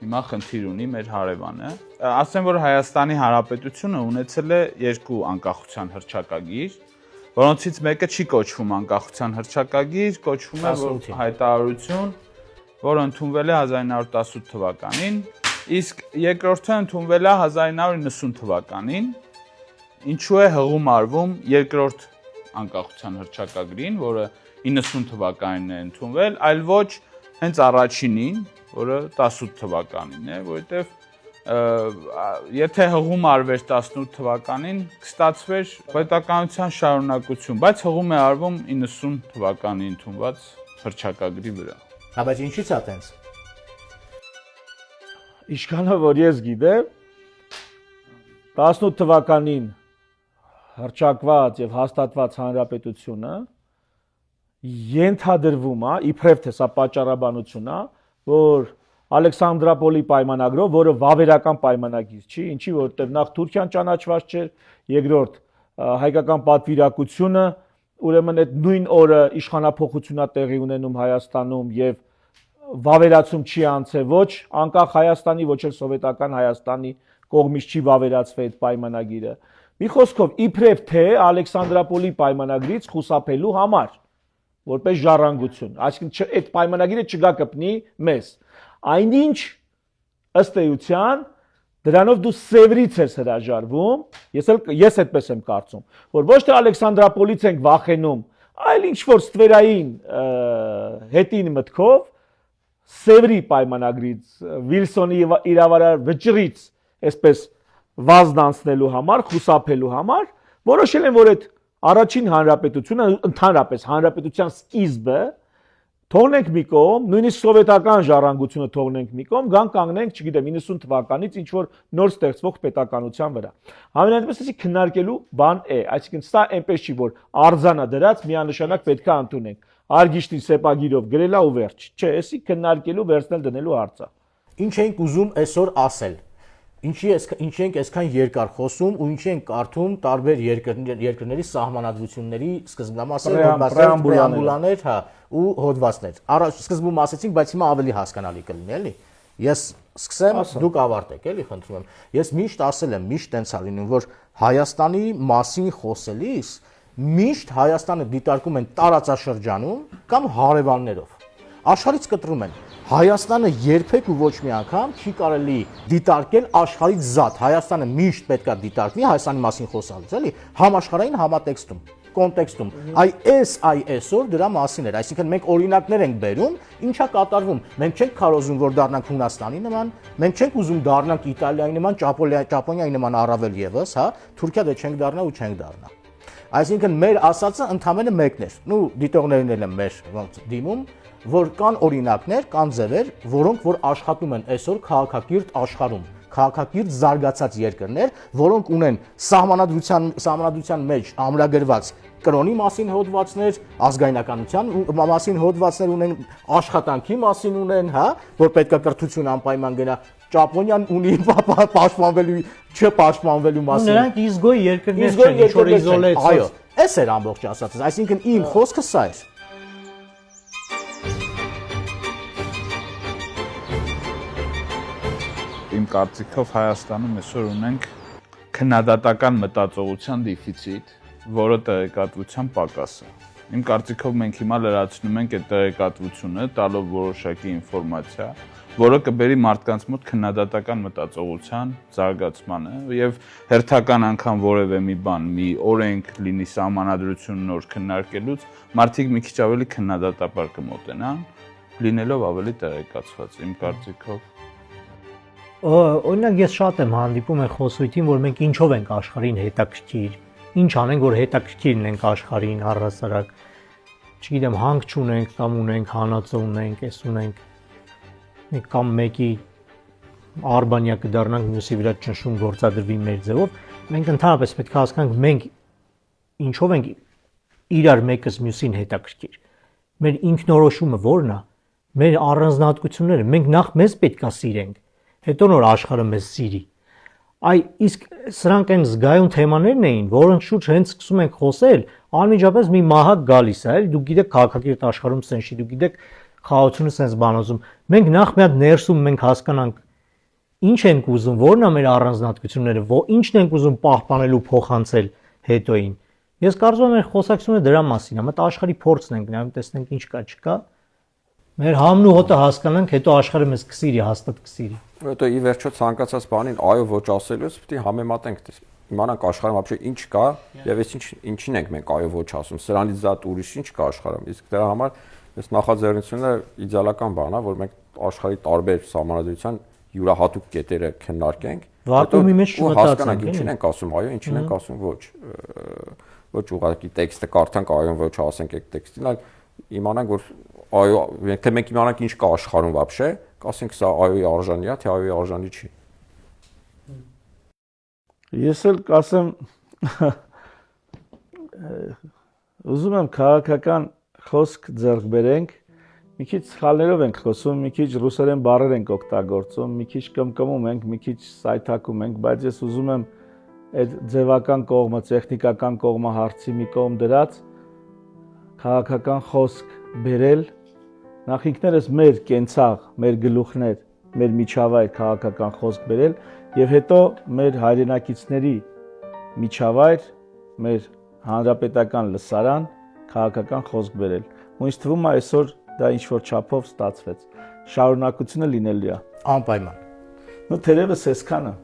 հիմա խնդիր ունի մեր հարևանը։ Ասեմ, որ Հայաստանի Հանրապետությունը ունեցել է երկու անկախության հռչակագիր, որոնցից մեկը չի կոչվում անկախության հռչակագիր, կոչվում է հայտարարություն, որը ընդունվել է 1918 թվականին, իսկ երկրորդը ընդունվել է 1990 թվականին, ինչու է հղում արվում երկրորդ անկախության հռչակագրին, որը 90 թվականին է ընդունվել, այլ ոչ հենց առաջինին, որը 18 թվականին է, որովհետև եթե հղում արվեր 18 թվականին, կստացվեր պետականության շարունակություն, բայց հղում է արվում 90 թվականի ընդունված հռչակագրի վրա։ Հա, բայց ինչի՞ց է տենց։ Ինչքանով որ ես գիտեմ, 18 թվականին հռչակված եւ հաստատված հանրապետությունը ենթադրվում է, իբրև թե սա պատճառաբանություն է, որ Ալեքսանդրապոլի պայմանագրով, որը վավերական պայմանագիր չի, ինչի որտեղ նախ Թուրքիան ճանաչված չէր, երկրորդ հայկական պատվիրակությունը, ուրեմն այդ նույն օրը իշխանափոխությունա տեղի ունենում Հայաստանում եւ վավերացում չի անցել ոչ անկախ Հայաստանի, ոչ էլ սովետական Հայաստանի կողմից չի վավերացվել այդ պայմանագիրը։ Մի խոսքով, իբրև թե Ալեքսանդրապոլի պայմանագրից խուսափելու համար, որպես ժառանգություն, այսինքն այդ պայմանագիրը չգա կպնի մեզ։ Այնինչ ըստ էության դրանով դու Սևրից ես հրաժարվում, ես այդպես եմ կարծում, որ ոչ թե Ալեքսանդրապոլից ենք վախենում, այլ ինչ որ ստվերային հետին մտքով Սևրի պայմանագրից, Վիլսոնի իրավարար վճռից, այսպես վազն անցնելու համար, խուսափելու համար, որոշել են, որ այդ առաջին հանրապետությունը, ընդհանրապես հանրապետության սկիզբը թողնենք մի կողմ, նույնիսկ սովետական ժառանգությունը թողնենք մի կողմ, գան կանգնենք, չգիտեմ, 90 թվականից ինչ որ նոր ստեղծվող պետականության վրա։ Համենայնպես էսի քննարկելու բան է, այսինքն սա այնպես չի, որ արձանա դրած միանշանակ պետք է ընդունենք։ Արգիշտին սեպագիրով գրելա ու վերջ։ Չէ, էսի քննարկելու, վերցնել դնելու հարց է։ Ինչ ենք ուզում այսօր ասել։ ինչի ենք այսքան երկար խոսում ու ինչի ենք կարդում տարբեր երկրների սահմանադրությունների սկզբնամասեր, պրեամբուլաներ, հա, ու հոդվածներ։ Առաջ սկզբում ասեցինք, բայց հիմա ավելի հասկանալի կլինի, էլի։ Ես սկսեմ, դուք ավարտեք, էլի, խնդրում եմ։ Ես միշտ ասել եմ, միշտ տենց ա լինում, որ Հայաստանի մասին խոսելիս միշտ Հայաստանը դիտարկում են տարածաշրջանում կամ հարևաններով։ Աշխարհից կտրում են։ Հայաստանը երբեք ու ոչ մի անգամ չի կարելի դիտարկել աշխարհից զատ։ Հայաստանը միշտ պետքա դիտարկվի Հայաստանի մասին խոսալուց, էլի, համաշխարհային համատեքստում, կոնտեքստում։ Այսօր դրա մասին էր, այսինքն մենք օրինակներ ենք բերում, ինչա կատարվում։ Մենք չենք քարոզում, որ դառնանք Հունաստանի նման, մենք չենք ուզում դառնանք Իտալիայի նման, Ճապոնիայի նման առավել եւս, հա, Թուրքիա դե չենք դառնա ու չենք դառնա։ Այսինքն մեր ասածը ընդամենը մեկն էր։ Նու դիտողներն էլ են մեր ոնց դիմում, որ կան օրինակներ, կան ձևեր, որոնք որ աշխատում են այսօր քաղաքակիրթ աշխարհում, քաղաքակիրթ զարգացած երկրներ, որոնք ունեն սահմանադրության մեջ ամրագրված կրոնի մասին հոդվածներ, ազգայնականության մասին հոդվածներ ունեն, աշխատանքի մասին ունեն, հա, որ պետք է կրթություն անպայման գնա։ Ճապոնիան ունի պաշտպանվելու, չպաշտպանվելու մասին։ Նրանք իզգոյ երկրներ չեն, ինչ որ իզոլացված։ Այո, այս էր ամբողջ ասածս, այսինքն իմ խոսքը սա էր։ Իմ կարծիքով Հայաստանում այսօր ունենք քննադատական մտածողության դեֆիցիտ, որը տեղեկատվության պակաս է։ Իմ կարծիքով մենք հիմա լրացնում ենք այդ տեղեկատվությունը, տալով որոշակի ինֆորմացիա, որը կբերի մարդկանց մոտ քննադատական մտածողության զարգացմանը եւ հերթական անգամ որևէ մի բան, մի օրենք լինի սահմանադրություն նոր քննարկելուց, մարդիկ մի քիչ ավելի քննադատաբար կմոտենան, լինելով ավելի տեղեկացված։ Իմ կարծիքով Օրինակ ես շատ եմ հանդիպում այն խոսույթին, որ մենք ինչով ենք աշխարհին հետաքրքիր, ինչ անենք, որ հետաքրքիր լինենք աշխարհին առհասարակ, չգիտեմ, հանք չունենք կամ ունենք, հանածո ունենք, էս ունենք, կամ մեկի արբանյա կդառնանք, մյուսի վրա ճնշում գործադրվի մեր ձևով, մենք ընդհանրապես պետք է հասկանանք մենք ինչով ենք իրար մեկս մյուսին հետաքրքիր։ Մեր ինքնորոշումը ո՞րն է, մեր առանձնահատկությունները, մենք նախ մեզ պետք է սիրենք, հետո նոր աշխարհը մեզ սիրի։ Իսկ սրանք այն զգայուն թեմաներն էին, որոնց շուրջ հենց սկսում ենք խոսել, անմիջապես մի մահակ գալիս է, էլի, դուք գիտեք քաղաքակիրթ աշխարհում սենց չի, դուք գիտեք խաղաղությունը սենց բանոզում։ Մենք նախ մի հատ ներսում մենք հասկանանք ինչ ենք ուզում, որն է մեր առանձնահատկությունները, ինչն ենք ուզում պահպանել ու փոխանցել հետոին։ Ես կարծում եմ մեր խոսակցությունը դրա մասին է, մտ աշխարհի փորձն ենք նայում, տեսնենք ինչ կա, չկա։ Մեր համն ու հոտը հասկանանք, հետո աշխարհը մեզ կսիրի, հաստատ կսիրի։ Հետո ի վերջո ցանկացած բանին այո ոչ ասելուց պետք է համեմատենք, իմանանք աշխարհում вообще ինչ կա եւ այս ինչին ենք մենք այո ոչ ասում։ Սրանից զատ ուրիշ ինչ կա աշխարհում։ Իսկ դրա համար այս նախաձեռնությունը իդեալական բան է, որ մենք աշխարհի տարբեր սահմանադրության յուրահատուկ կետերը քննարկենք, վակուումի մեջ հասկանանք ինչին ենք ասում այո, ինչին ենք ասում ոչ։ Ոչ ուղղակի տեքստը կարդանք այո ոչ ասենք այդ տեքստին, այլ իմանանք որ այո, թե մենք իմանանք ինչ կա աշխարհում вообще, կասենք սա այոյի արժանի է, թե այոյի արժանի չի։ Ես էլ կասեմ ուզում եմ քաղաքական խոսք ձեռք բերենք, մի քիչ սխալներով ենք խոսում, մի քիչ ռուսերեն բառեր ենք օգտագործում, մի քիչ կմկմում ենք, մի քիչ սայթակում ենք, բայց ես ուզում եմ այդ ձևական կողմը, տեխնիկական կողմը հարցի մի կողմ դրած քաղաքական խոսք բերել, նախ ինքներս մեր կենցաղ, մեր գլուխներ, մեր միջավայր քաղաքական խոսք բերել եւ հետո մեր հայրենակիցների միջավայր, մեր հանրապետական լսարան քաղաքական խոսք բերել։ Ու ինձ թվում է այսօր դա ինչ որ չափով ստացվեց։ Շարունակությունը լինելու է։ Անպայման։ Ну թերևս այսքանը։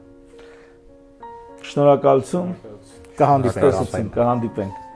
Շնորհակալություն։ Կհանդիպենք։ Կհանդիպենք։